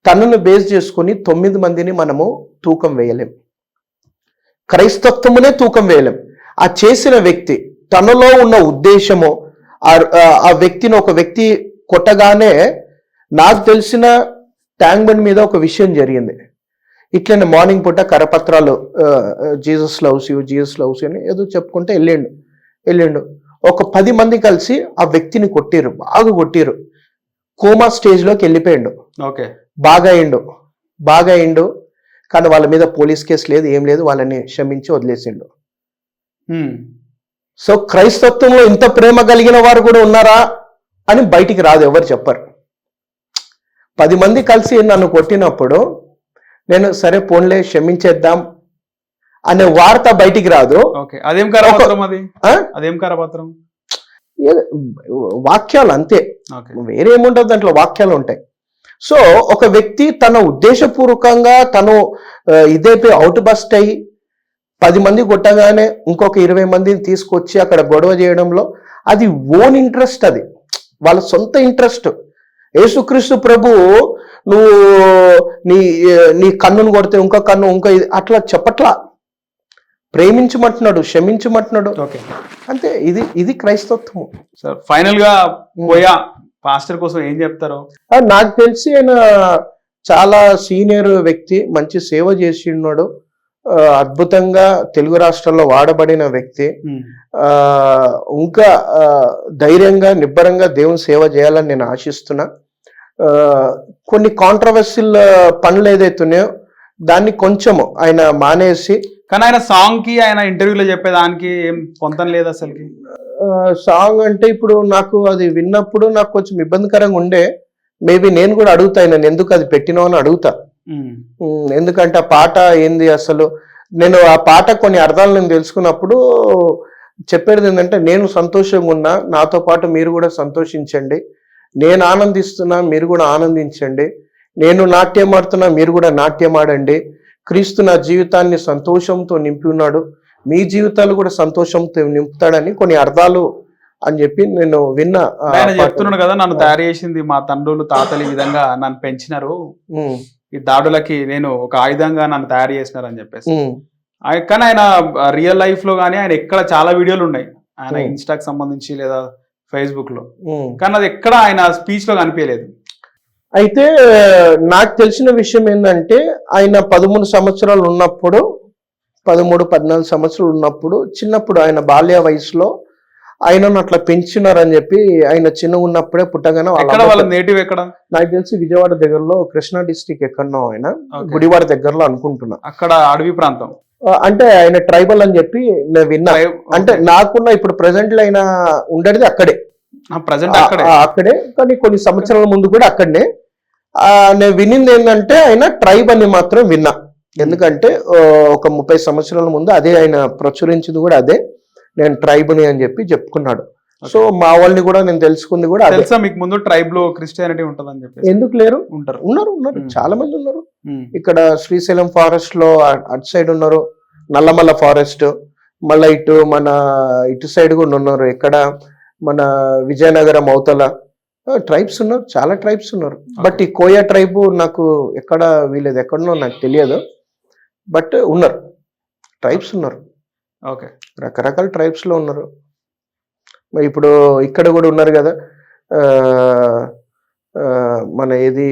C: తనను బేస్ చేసుకుని 9 మందిని మనము తూకం వేయలేం, క్రైస్తత్వమునే తూకం వేయలేం. ఆ చేసిన వ్యక్తి తనలో ఉన్న ఉద్దేశము, ఆ వ్యక్తిని ఒక వ్యక్తి కొట్టగానే, నాకు తెలిసిన ట్యాంక్ బండ్ మీద ఒక విషయం జరిగింది. ఇట్లనే మార్నింగ్ పూట కరపత్రాలు జీసస్ లవ్స్ యూ అని ఏదో చెప్పుకుంటే వెళ్ళిండు. ఒక 10 మంది కలిసి ఆ వ్యక్తిని కొట్టిరు, బాగా కొట్టిరు. కోమా స్టేజ్లోకి వెళ్ళిపోయిండు.
A: ఓకే,
C: బాగా అయిండు. కానీ వాళ్ళ మీద పోలీస్ కేసు లేదు, ఏం లేదు, వాళ్ళని క్షమించి వదిలేసిండు. సో క్రైస్తత్వంలో ఇంత ప్రేమ కలిగిన వారు కూడా ఉన్నారా అని బయటికి రాదు, ఎవరు చెప్పరు. 10 మంది కలిసి నన్ను కొట్టినప్పుడు నేను సరే పోన్లే క్షమించేద్దాం అనే వార్త బయటికి రాదు.
A: అదేం కరపత్రం, అదేం కరపత్రం,
C: వాక్యాలు అంతే, వేరే ఏముంటుంది దాంట్లో, వాక్యాలు ఉంటాయి. సో ఒక వ్యక్తి తన ఉద్దేశపూర్వకంగా తను ఇదైపోయి అవుట్ బస్ట్ అయ్యి 10 మంది కొట్టగానే ఇంకొక 20 మందిని తీసుకొచ్చి అక్కడ గొడవ చేయడంలో అది ఓన్ ఇంట్రెస్ట్, అది వాళ్ళ సొంత ఇంట్రెస్ట్. యేసుక్రీస్తు ప్రభు నువ్వు నీ కన్నును కొడితే ఇంకో కన్ను అట్లా చెప్పట్లా, ప్రేమించమంటున్నాడు, క్షమించమంటున్నాడు, అంతే. ఇది క్రైస్తత్వము.
A: సార్ ఫైనల్ గా పోయా పాస్టర్ కోసం ఏం చెప్తారు?
C: నాకు తెలిసి ఆయన చాలా సీనియర్ వ్యక్తి, మంచి సేవ చేసి ఉన్నాడు, అద్భుతంగా తెలుగు రాష్ట్రాల్లో వాడబడిన వ్యక్తి. ఇంకా ధైర్యంగా నిబ్బరంగా దేవుని సేవ చేయాలని నేను ఆశిస్తున్నా. కొన్ని కాంట్రవర్సిల్ పనులు ఏదైతున్నాయో దాన్ని కొంచెము ఆయన మానేసి,
A: కానీ ఆయన సాంగ్ కి, ఆయన ఇంటర్వ్యూలో చెప్పేదానికి ఏం పొంతం లేదు అసలుకి.
C: సాంగ్ అంటే ఇప్పుడు నాకు అది విన్నప్పుడు నాకు కొంచెం ఇబ్బందికరంగా ఉండే. మేబీ నేను కూడా అడుగుతా, నేను ఎందుకు అది పెట్టినావు అని అడుగుతా. ఎందుకంటే ఆ పాట ఏంది అసలు, నేను ఆ పాట కొన్ని అర్థాలు నేను తెలుసుకున్నప్పుడు చెప్పేది ఏంటంటే, నేను సంతోషంగా ఉన్నా, నాతో పాటు మీరు కూడా సంతోషించండి, నేను ఆనందిస్తున్నా మీరు కూడా ఆనందించండి, నేను నాట్యం ఆడుతున్నా మీరు కూడా నాట్యం ఆడండి, క్రీస్తు నా జీవితాన్ని సంతోషంతో నింపి ఉన్నాడు, మీ జీవితాలు కూడా సంతోషంతో నింపుతాడని కొన్ని అర్థాలు అని చెప్పి నేను విన్నా.
A: ఆయన చెప్తున్నాడు కదా, నన్ను తయారు చేసింది మా తండ్రులు తాతలు, ఈ విధంగా నన్ను పెంచినారు, ఈ దాడులకి నేను ఒక ఆయుధంగా నన్ను తయారు చేసినారు అని చెప్పేసి. కానీ ఆయన రియల్ లైఫ్ లో కానీ ఆయన ఎక్కడ చాలా వీడియోలు ఉన్నాయి ఆయన ఇన్స్టాకి సంబంధించి లేదా ఫేస్బుక్ లో, కానీ అది ఎక్కడ ఆయన స్పీచ్ లో కనిపించలేదు.
C: అయితే నాకు తెలిసిన విషయం ఏంటంటే, ఆయన 13 సంవత్సరాలు ఉన్నప్పుడు, 13-14 సంవత్సరాలు ఉన్నప్పుడు, చిన్నప్పుడు ఆయన బాల్య వయసులో ఆయనను అట్లా పెంచినారని చెప్పి, ఆయన చిన్న ఉన్నప్పుడే పుట్టగానే
A: వాళ్ళ నేటివ్ ఎక్కడ
C: నాకు తెలిసి విజయవాడ దగ్గరలో, కృష్ణా డిస్ట్రిక్ట్ ఎక్కడనో, ఆయన గుడివాడ దగ్గరలో అనుకుంటున్నా,
A: అక్కడ అడవి ప్రాంతం.
C: అంటే ఆయన ట్రైబల్ అని చెప్పి నేను విన్నా. అంటే నాకున్న ఇప్పుడు ప్రెసెంట్ లో ఆయన ఉండేది అక్కడే, అక్కడే, కానీ కొన్ని సంవత్సరాల ముందు కూడా అక్కడనే. నేను వినింది ఏంటంటే ఆయన ట్రైబ్ అని మాత్రం విన్నా, ఎందుకంటే ఒక 30 సంవత్సరాల ముందు అదే ఆయన ప్రచురించింది కూడా అదే, నేను ట్రైబ్ని అని చెప్పి చెప్పుకున్నాడు. సో మా వాళ్ళని కూడా నేను తెలుసుకుంది కూడా
A: తెలుసా మీకు ముందు ట్రైబ్ లో క్రిస్టియానిటీ ఉంటదని చెప్పి.
C: ఎందుకు లేరు, ఉన్నారు చాలా మంది ఉన్నారు. ఇక్కడ శ్రీశైలం ఫారెస్ట్ లో అటు సైడ్ ఉన్నారు, నల్లమల్ల ఫారెస్ట్, మళ్ళీ ఇటు సైడ్ కూడా ఉన్నారు, ఎక్కడ మన విజయనగరం అవతల ట్రైబ్స్ ఉన్నారు, చాలా ట్రైబ్స్ ఉన్నారు. బట్ ఈ కోయా ట్రైబ్ నాకు వీళ్ళది ఎక్కడనో నాకు తెలియదు, బట్ ఉన్నారు, ట్రైబ్స్ ఉన్నారు,
A: ఓకే,
C: రకరకాల ట్రైబ్స్ లో ఉన్నారు. మరి ఇప్పుడు ఇక్కడ కూడా ఉన్నారు కదా, మన ఏది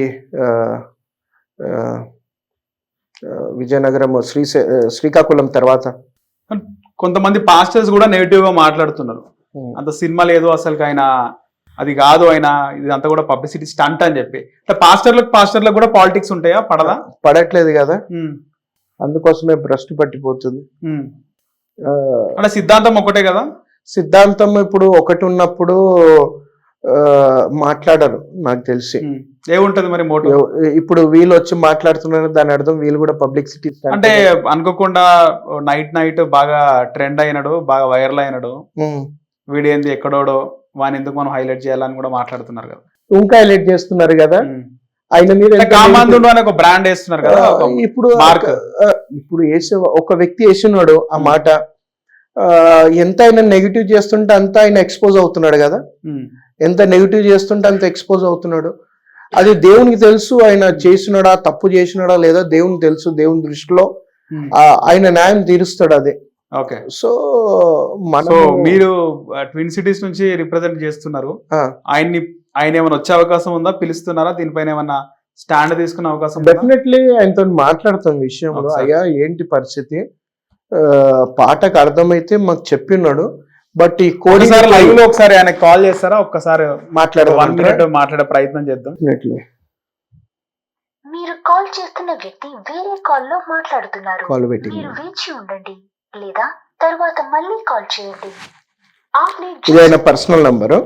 C: విజయనగరం శ్రీకాకుళం తర్వాత
A: కొంతమంది పాస్టర్స్ కూడా నెగిటివ్ గా మాట్లాడుతున్నారు. అంత సినిమా లేదు అసలు, ఆయన అది కాదు, ఆయన ఇదంతా కూడా పబ్లిసిటీ స్టంట్ అని చెప్పి. పాస్టర్లకు కూడా పాలిటిక్స్ ఉంటాయా?
C: పడట్లేదు కదా, అందుకోసమే భ్రష్టు పట్టిపోతుంది.
A: అంటే సిద్ధాంతం ఒకటే కదా,
C: సిద్ధాంతం ఇప్పుడు ఒకటి ఉన్నప్పుడు మాట్లాడరు నాకు తెలిసి.
A: ఏముంటది మరి మోటో?
C: ఇప్పుడు వీళ్ళు వచ్చి మాట్లాడుతున్నారు, దాని అర్థం వీళ్ళు కూడా పబ్లిసిటీ
A: అంటే అనుకోకుండా నైట్ బాగా ట్రెండ్ అయినాడు, బాగా వైరల్ అయినాడు, వీడేంది ఎక్కడోడో, వాని ఎందుకు మనం హైలైట్ చేయాలని కూడా మాట్లాడుతున్నారు కదా.
C: ఇంకా హైలైట్ చేస్తున్నారు కదా ఆయన మీద,
A: కామాంధుడు అని ఒక బ్రాండ్ వేస్తున్నారు కదా.
C: ఇప్పుడు వేసే ఒక వ్యక్తి వేసినాడు ఆ మాట, ఎంత ఆయన నెగిటివ్ చేస్తుంటే అంత ఆయన ఎక్స్పోజ్ అవుతున్నాడు కదా, ఎంత నెగిటివ్ చేస్తుంటే అంత ఎక్స్పోజ్ అవుతున్నాడు. అది దేవునికి తెలుసు, ఆయన చేసినాడా తప్పు చేసినాడా లేదా దేవునికి తెలుసు. దేవుని దృష్టిలో ఆయన న్యాయం తీరుస్తాడు అదే.
A: ఓకే,
C: సో
A: మీరు ట్విన్ సిటీస్ నుంచి రిప్రజెంట్ చేస్తున్నారు, ఆయన ఏమైనా వచ్చే అవకాశం ఉందా? పిలుస్తున్నారా? దీనిపైన ఏమన్నా స్టాండ్ తీసుకునే అవకాశం?
C: డెఫినెట్లీ ఆయనతో మాట్లాడుతాం విషయంలో. అయ్యా ఏంటి పరిస్థితి, పాటకు అర్థమైతే మాకు చెప్పినాడు, బట్ ఈ కోడింగ్
A: లైవ్ లో ఒకసారి ఆయన కాల్ చేస్తారా? ఒక్కసారి మాట్లాడే ప్రయత్నం చేద్దాం.
D: మీరు కాల్ చేస్తున్న వ్యక్తి వేరే కాల్ లో మాట్లాడుతున్నారు, మీరు వేచి ఉండండి లేదా తర్వాత మళ్ళీ కాల్ చేయండి.
C: ఇది ఆయన పర్సనల్ నంబరు,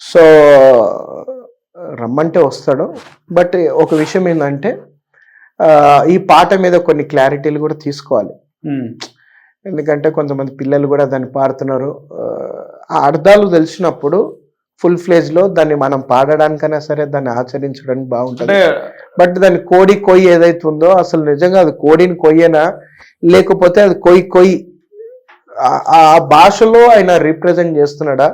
C: సో రమ్మంటే వస్తాడు. బట్ ఒక విషయం ఏంటంటే ఈ పాట మీద కొన్ని క్లారిటీలు కూడా తీసుకోవాలి, ఎందుకంటే కొంతమంది పిల్లలు కూడా దాన్ని పాడుతున్నారు. ఆ అర్థాలు తెలిసినప్పుడు ఫుల్ ఫ్లేజ్ లో దాన్ని మనం పాడడానికైనా సరే దాన్ని ఆచరించడానికి బాగుంటుంది. బట్ దాని కొయ్యి ఏదైతే ఉందో అసలు నిజంగా అది కోడిని కొయ్యేనా లేకపోతే అది కొయ్యి ఆ భాషలో ఆయన రిప్రజెంట్ చేస్తున్నాడా,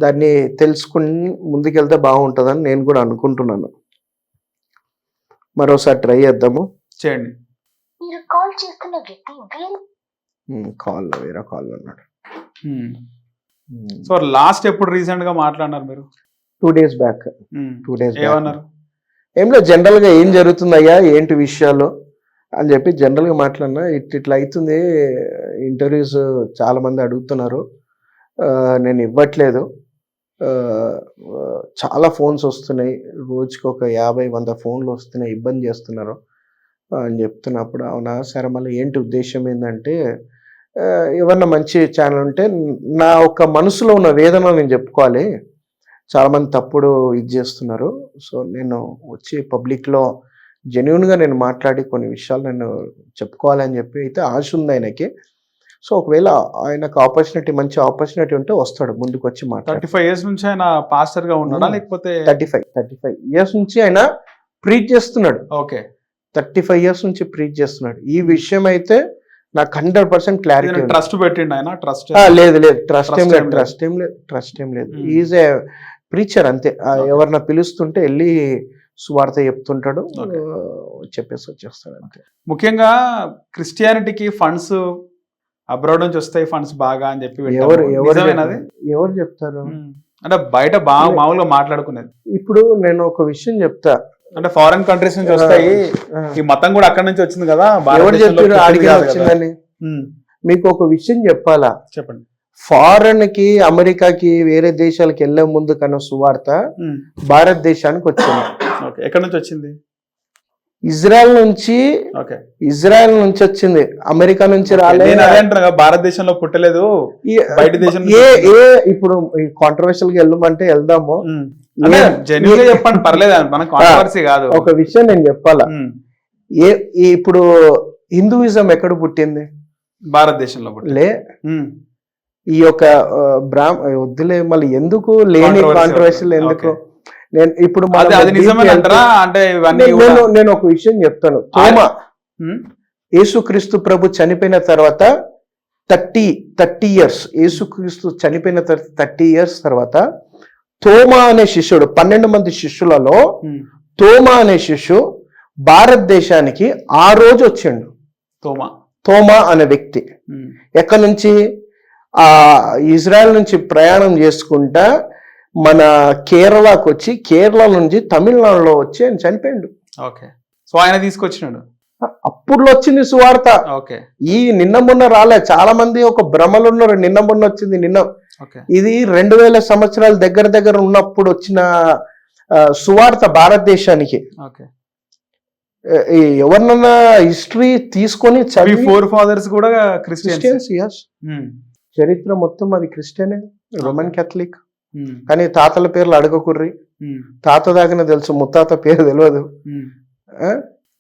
C: దాన్ని తెలుసుకుని ముందుకెళ్తే బాగుంటుందని నేను కూడా అనుకుంటున్నాను. మరోసారి ట్రై చేద్దాము,
A: చేయండి.
D: మీరు కాల్ చేస్తున్న వ్యక్తి
C: వేరే కాల్ అన్నాడు.
A: సో లాస్ట్ ఎప్పుడు రీసెంట్ గా మాట్లాడినారు మీరు?
C: 2 days బ్యాక్.
A: ఏమన్నారు?
C: ఏం లేదు, జనరల్ గా ఏం జరుగుతుందయ్యా ఏంటి విషయాలు అని చెప్పి జనరల్ గా మాట్లాడినా. ఇట్లా అవుతుంది, ఇంటర్వ్యూస్ చాలా మంది అడుగుతున్నారు, నేను ఇవ్వట్లేదు, చాలా ఫోన్స్ వస్తున్నాయి, రోజుకి ఒక 50-100 ఫోన్లు వస్తున్నాయి, ఇబ్బంది చేస్తున్నారు అని చెప్తున్నప్పుడు, అవునా సరే మళ్ళీ ఏంటి ఉద్దేశం ఏంటంటే, ఏమన్నా మంచి ఛానల్ ఉంటే నా ఒక మనసులో ఉన్న వేదన నేను చెప్పుకోవాలి, చాలామంది తప్పుడు ఇది చేస్తున్నారు, సో నేను వచ్చి పబ్లిక్లో జెన్యున్గా నేను మాట్లాడి కొన్ని విషయాలు నేను చెప్పుకోవాలని చెప్పి అయితే ఆశ ఉంది ఆయనకి. సో ఒకవేళ ఆయనకు మంచి ఆపర్చునిటీ ఉంటే వస్తాడు ముందుకు వచ్చి మాట్లాడు.
A: 35 years నుంచి ఆయన పాస్టర్ గా ఉన్నాడా లేకపోతే?
C: 35 years నుంచి ఆయన ప్రీచ్ చేస్తున్నాడు.
A: ఓకే,
C: 35 years నుంచి ప్రీచ్ చేస్తున్నాడు. ఈ విషయం అయితే నాకు 100% క్లారిటీ.
A: ట్రస్ట్ పెట్టిండు ఆయన?
C: లేదు ట్రస్ట్ ఏం లేదు. ఈజ్ ఏ ప్రీచర్ అంతే, ఎవరిన పిలుస్తుంటే వెళ్ళి సువార్త చెప్తుంటాడు, చెప్పేసి వచ్చేస్తాడు అంతే.
A: ముఖ్యంగా క్రిస్టియానిటీకి ఫండ్స్ అబ్రాడ్ నుంచి వస్తాయి, ఫండ్స్ బాగా అని చెప్పి
C: ఎవరు చెప్తారు
A: అంటే బయట బాగా మామూలుగా మాట్లాడుకునేది.
C: ఇప్పుడు నేను ఒక విషయం చెప్తా,
A: అంటే ఫారెన్ కంట్రీస్ నుంచి వస్తాయి, ఈ మతం కూడా అక్కడ నుంచి వచ్చింది కదా.
C: ఎవరు చెప్పారు వచ్చిందని? మీకు ఒక విషయం చెప్పాలా?
A: చెప్పండి.
C: ఫారెన్ కి, అమెరికాకి, వేరే దేశాలకు వెళ్లే ముందు కన్నా సువార్త భారతదేశానికి వచ్చింది.
A: ఎక్కడి నుంచి వచ్చింది?
C: ఇజ్రాయెల్ నుంచి వచ్చింది, అమెరికా నుంచి రాలేదు.
A: భారతదేశంలో పుట్టలేదు, బయట దేశం.
C: ఇప్పుడు కాంట్రవర్షియల్ గా వెళ్ళమంటే వెళ్దాము,
A: చెప్పండి పర్లేదు, మనకు కాంట్రవర్సీ కాదు.
C: ఒక విషయం నేను చెప్పాలా, ఇప్పుడు హిందూయిజం ఎక్కడ పుట్టింది?
A: భారతదేశంలో
C: లే. ఈ యొక్క వద్దులే మళ్ళీ, ఎందుకు లేని కాంట్రవర్షియల్ ఎందుకు? నేను ఇప్పుడు నేను ఒక విషయం చెప్తాను. యేసుక్రీస్తు ప్రభు చనిపోయిన తర్వాత 30 ఇయర్స్ యేసుక్రీస్తు చనిపోయిన 30 ఇయర్స్ తర్వాత తోమా అనే శిష్యుడు 12 మంది శిష్యులలో తోమా అనే శిష్యు భారతదేశానికి ఆ రోజు వచ్చిండు. తోమా అనే వ్యక్తి ఎక్కడి నుంచి ఇజ్రాయెల్ నుంచి ప్రయాణం చేసుకుంటా మన కేరళకు వచ్చి కేరళ నుంచి తమిళనాడులో వచ్చి ఆయన చనిపోయిండు.
A: ఓకే, సో ఆయన తీసుకొచ్చినాడు.
C: అప్పుడులో వచ్చింది సువార్త.
A: ఓకే,
C: ఈ నిన్న మొన్న రాలే. చాలా మంది ఒక భ్రమలు ఉన్నారు, నిన్న మొన్న వచ్చింది. ఇది 2000 సంవత్సరాల దగ్గర ఉన్నప్పుడు వచ్చిన సువార్త భారతదేశానికి.
A: ఓకే,
C: ఎవరినన్నా హిస్టరీ తీసుకొని
A: ఫోర్ ఫాదర్స్ కూడా క్రిస్టియన్స్.
C: చరిత్ర మొత్తం అది క్రిస్టియనే, రోమన్ క్యాథలిక్. కానీ తాతల పేర్లు అడగకుర్రి. తాత దాకా తెలుసు, ముత్తాత పేరు తెలియదు.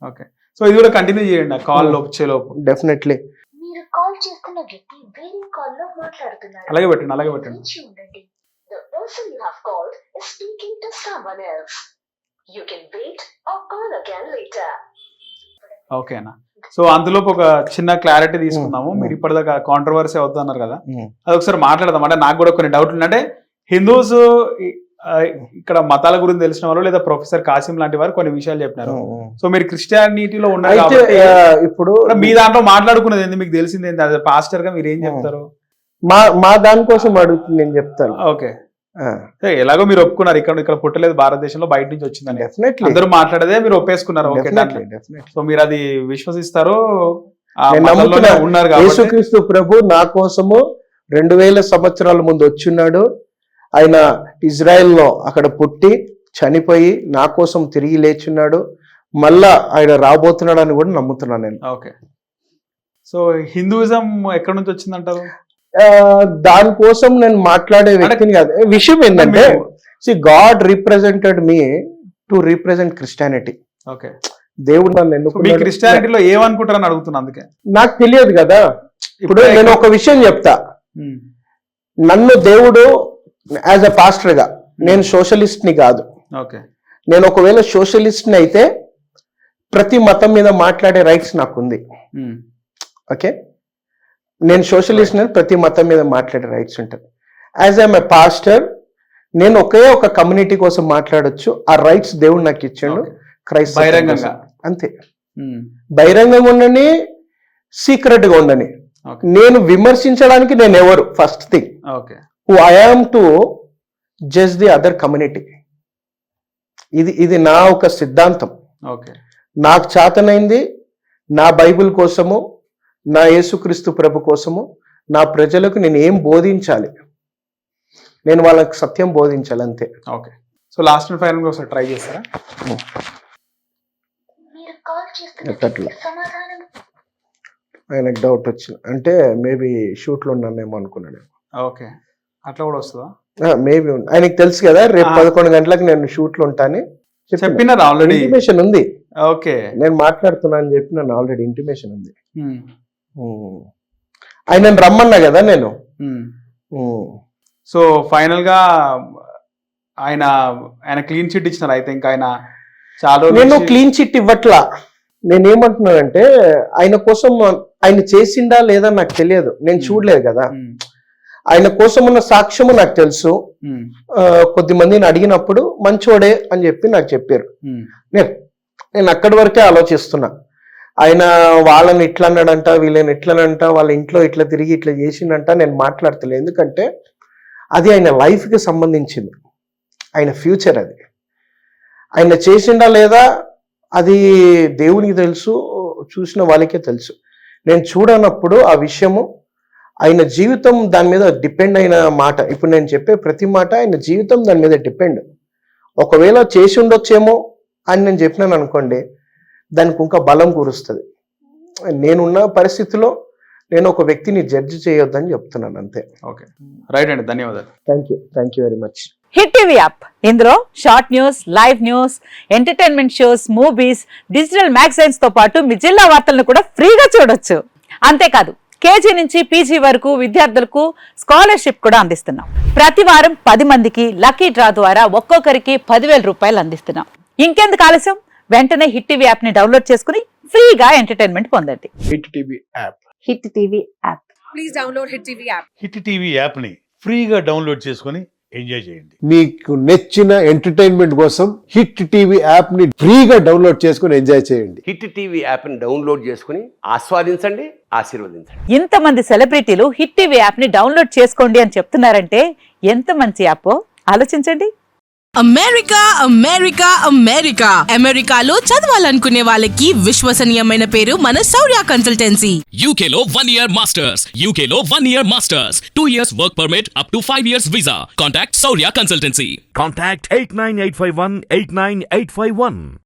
A: ఓకే, సో ఇది కూడా కంటిన్యూ చేయండి కాల్ వచ్చేలోపు.
C: డెఫినెట్లీ.
D: మీరు కాల్ చేస్తున్న వ్యక్తి వేరే కాల్ లో మాట్లాడుతున్నారు.
A: అలాగే పెట్టండి.
D: వేచి ఉండండి. The person you have called is speaking to someone else. You can wait or call again later.
A: ఓకేనా, సో అందులోపు ఒక చిన్న క్లారిటీ తీసుకుందాము. మీరు ఇప్పటిదాకా కాంట్రవర్సీ అవుతున్నారు కదా, అది ఒకసారి మాట్లాడదాం. అంటే నాకు కూడా కొన్ని డౌట్లు అంటే హిందూస్ ఇక్కడ మతాల గురించి తెలిసిన వాళ్ళు లేదా ప్రొఫెసర్ కాసిం లాంటి వారు కొన్ని విషయాలు చెప్పినారు. సో మీరు క్రిస్టియానిటీలో ఉన్నారు కాబట్టి
C: ఇప్పుడు
A: మీ దాంట్లో మాట్లాడుకున్నది ఏంది, మీకు తెలిసింది ఏంది, అది పాస్టర్ గా మీరు ఏం చెప్తారు?
C: మా దానికోసం అడుగుతుంది, నేను చెప్తాను.
A: ఓకే, ఎలాగో మీరు ఒప్పుకున్నారు ఇక్కడ పుట్టలేదు, భారతదేశంలో బయట నుంచి వచ్చిందని అందరూ మాట్లాడేదే మీరు ఒప్పేసుకున్నారు. ఓకే, సో మీరు అది విశ్వసిస్తారు, ఉన్నారు కాబట్టి.
C: యేసుక్రీస్తు ప్రభు నా కోసము 2000 సంవత్సరాల ముందు వచ్చిన్నాడు. ఆయన ఇజ్రాయెల్లో అక్కడ పుట్టి చనిపోయి నా కోసం తిరిగి లేచున్నాడు. మళ్ళా ఆయన రాబోతున్నాడు అని కూడా నమ్ముతున్నాను నేను.
A: ఓకే, సో హిందూయిజం ఎక్కడి నుంచి వచ్చిందంటారు?
C: దానికోసం నేను మాట్లాడే వ్యక్తిని కాదు. విషయం ఏంటంటే God represented me to represent Christianity.
A: Okay,
C: దేవుడు నన్ను ఎన్నుకున్నాడు.
A: క్రిస్టియానిటీలో ఏమనుకుంటారని అడుగుతున్నా, అందుకే.
C: నాకు తెలియదు కదా. ఇప్పుడు నేను ఒక విషయం చెప్తా. నన్ను దేవుడు యాజ్ అ పాస్టర్ గా, నేను సోషలిస్ట్ ని కాదు.
A: ఓకే,
C: నేను ఒకవేళ సోషలిస్ట్ ని అయితే ప్రతి మతం మీద మాట్లాడే రైట్స్ నాకుంది. ఓకే, నేను సోషలిస్ట్ అని ప్రతి మతం మీద మాట్లాడే రైట్స్ ఉంటుంది. యాజ్ ఐఎమ్ ఎ పాస్టర్ నేను ఒక కమ్యూనిటీ కోసం మాట్లాడొచ్చు. ఆ రైట్స్ దేవుడు నాకు ఇచ్చాడు.
A: క్రైస్తవ
C: అంతే. బహిరంగంగా ఉండని, సీక్రెట్ గా ఉండని. నేను విమర్శించడానికి నేను ఎవరు? First thing, who I am to judge the other community. ఇది నా ఒక సిద్ధాంతం. నాకు చేతనైంది నా బైబిల్ కోసము, నా యేసుక్రీస్తు ప్రభు కోసము, నా ప్రజలకు నేను ఏం బోధించాలి, నేను వాళ్ళకి సత్యం బోధించాలి, అంతే.
A: Okay, so last and final ఒకసారి ట్రై చేస్తారా?
C: ఆయనకు డౌట్ వచ్చింది అంటే మేబీ షూట్లో ఉన్నానేమో అనుకున్నాడు.
A: ఓకే, అట్లా కూడా వస్తుందా?
C: మేబీ ఆయనకు తెలుసు కదా రేపు 11 గంటలకు నేను షూట్లో ఉంటాను
A: చెప్పినారు ఆల్రెడీ.
C: ఇంటిమేషన్ ఉంది.
A: ఓకే,
C: నేను మాట్లాడుతున్నా అని చెప్పి నన్ను ఆల్రెడీ ఇంటిమేషన్ ఉంది. ఆయన రమ్మన్నా కదా నేను.
A: సో ఫైనల్ గా ఆయన క్లీన్ చిట్ ఇచ్చినారు. అయితే ఇంకా ఆయన చాలా
C: నేను క్లీన్ చిట్ ఇవ్వట్లా. నేనేమంటున్నానంటే ఆయన కోసం ఆయన చేసిండా లేదా నాకు తెలియదు, నేను చూడలేదు కదా. ఆయన కోసం ఉన్న సాక్ష్యము నాకు తెలుసు. కొద్ది మందిని అడిగినప్పుడు మంచోడే అని చెప్పి నాకు చెప్పారు. నేను అక్కడి వరకే ఆలోచిస్తున్నా. ఆయన వాళ్ళని ఇట్లా అన్నాడంట, వీళ్ళని ఇట్లనంట, వాళ్ళ ఇంట్లో ఇట్లా తిరిగి ఇట్లా చేసిండంట నేను మాట్లాడతలే. ఎందుకంటే అది ఆయన లైఫ్కి సంబంధించింది, ఆయన ఫ్యూచర్. అది ఆయన చేసిండా లేదా అది దేవునికి తెలుసు, చూసిన వాళ్ళకే తెలుసు. నేను చూడనప్పుడు ఆ విషయము ఆయన జీవితం దాని మీద డిపెండ్ అయిన మాట. ఇప్పుడు నేను చెప్పే ప్రతి మాట ఆయన జీవితం దాని మీద డిపెండ్. ఒకవేళ చేసి ఉండొచ్చేమో అని నేను చెప్పినాను అనుకోండి, దానికి ఇంకా బలం కూరుస్తుంది. నేనున్న పరిస్థితిలో నేను ఒక వ్యక్తిని జడ్జి చేయొద్దని చెప్తున్నాను, అంతే.
A: ఓకే, రైట్ అండి, ధన్యవాదాలు.
C: Thank you very much.
E: Hit TV app, ఇందులో short news, live news, entertainment shows, movies, digital magazines తో పాటు మీ జిల్లా వార్తలను కూడా ఫ్రీగా చూడొచ్చు. అంతేకాదు కేజీ నుంచి పీజీ వరకు విద్యార్థులకు స్కాలర్షిప్ కూడా అందిస్తున్నాం. ప్రతి వారం 10 మందికి లక్కీ డ్రా ద్వారా ఒక్కొక్కరికి 10,000 రూపాయలు అందిస్తున్నాం. ఇంకెందుకు ఆలస్యం, వెంటనే హిట్ టీవీ యాప్ ని డౌన్లోడ్ చేసుకుని ఫ్రీగా ఎంటర్టైన్మెంట్ పొందండి.
C: Hit TV app.
E: Hit TV app.
F: please download Hit TV app.
G: Hit TV యాప్ని ఫ్రీగా డౌన్లోడ్ చేసుకొని ఎంజాయ్ చేయండి.
H: మీకు నచ్చిన ఎంటర్టైన్మెంట్ కోసం హిట్ టీవీ యాప్ ని ఫ్రీగా డౌన్లోడ్ చేసుకుని ఎంజాయ్ చేయండి.
I: హిట్ టీవీ యాప్ని డౌన్లోడ్ చేసుకుని ఆస్వాదించండి, ఆశీర్వదించండి.
E: ఇంతమంది సెలబ్రిటీలు హిట్ టీవీ యాప్ ని డౌన్లోడ్ చేసుకోండి అని చెప్తున్నారంటే ఎంత మంచి యాప్ ఆలోచించండి.
F: అమెరికా అమెరికా అమెరికా అమెరికాలో చదవాలనుకునే వాళ్ళకి విశ్వసనీయమైన పేరు మన శౌర్య కన్సల్టెన్సీ.
J: UK లో 1 year masters. UK లో 1 year masters. 2 years work permit up to 5 years visa. Contact Saurya Consultancy.
K: Contact 89851 89851.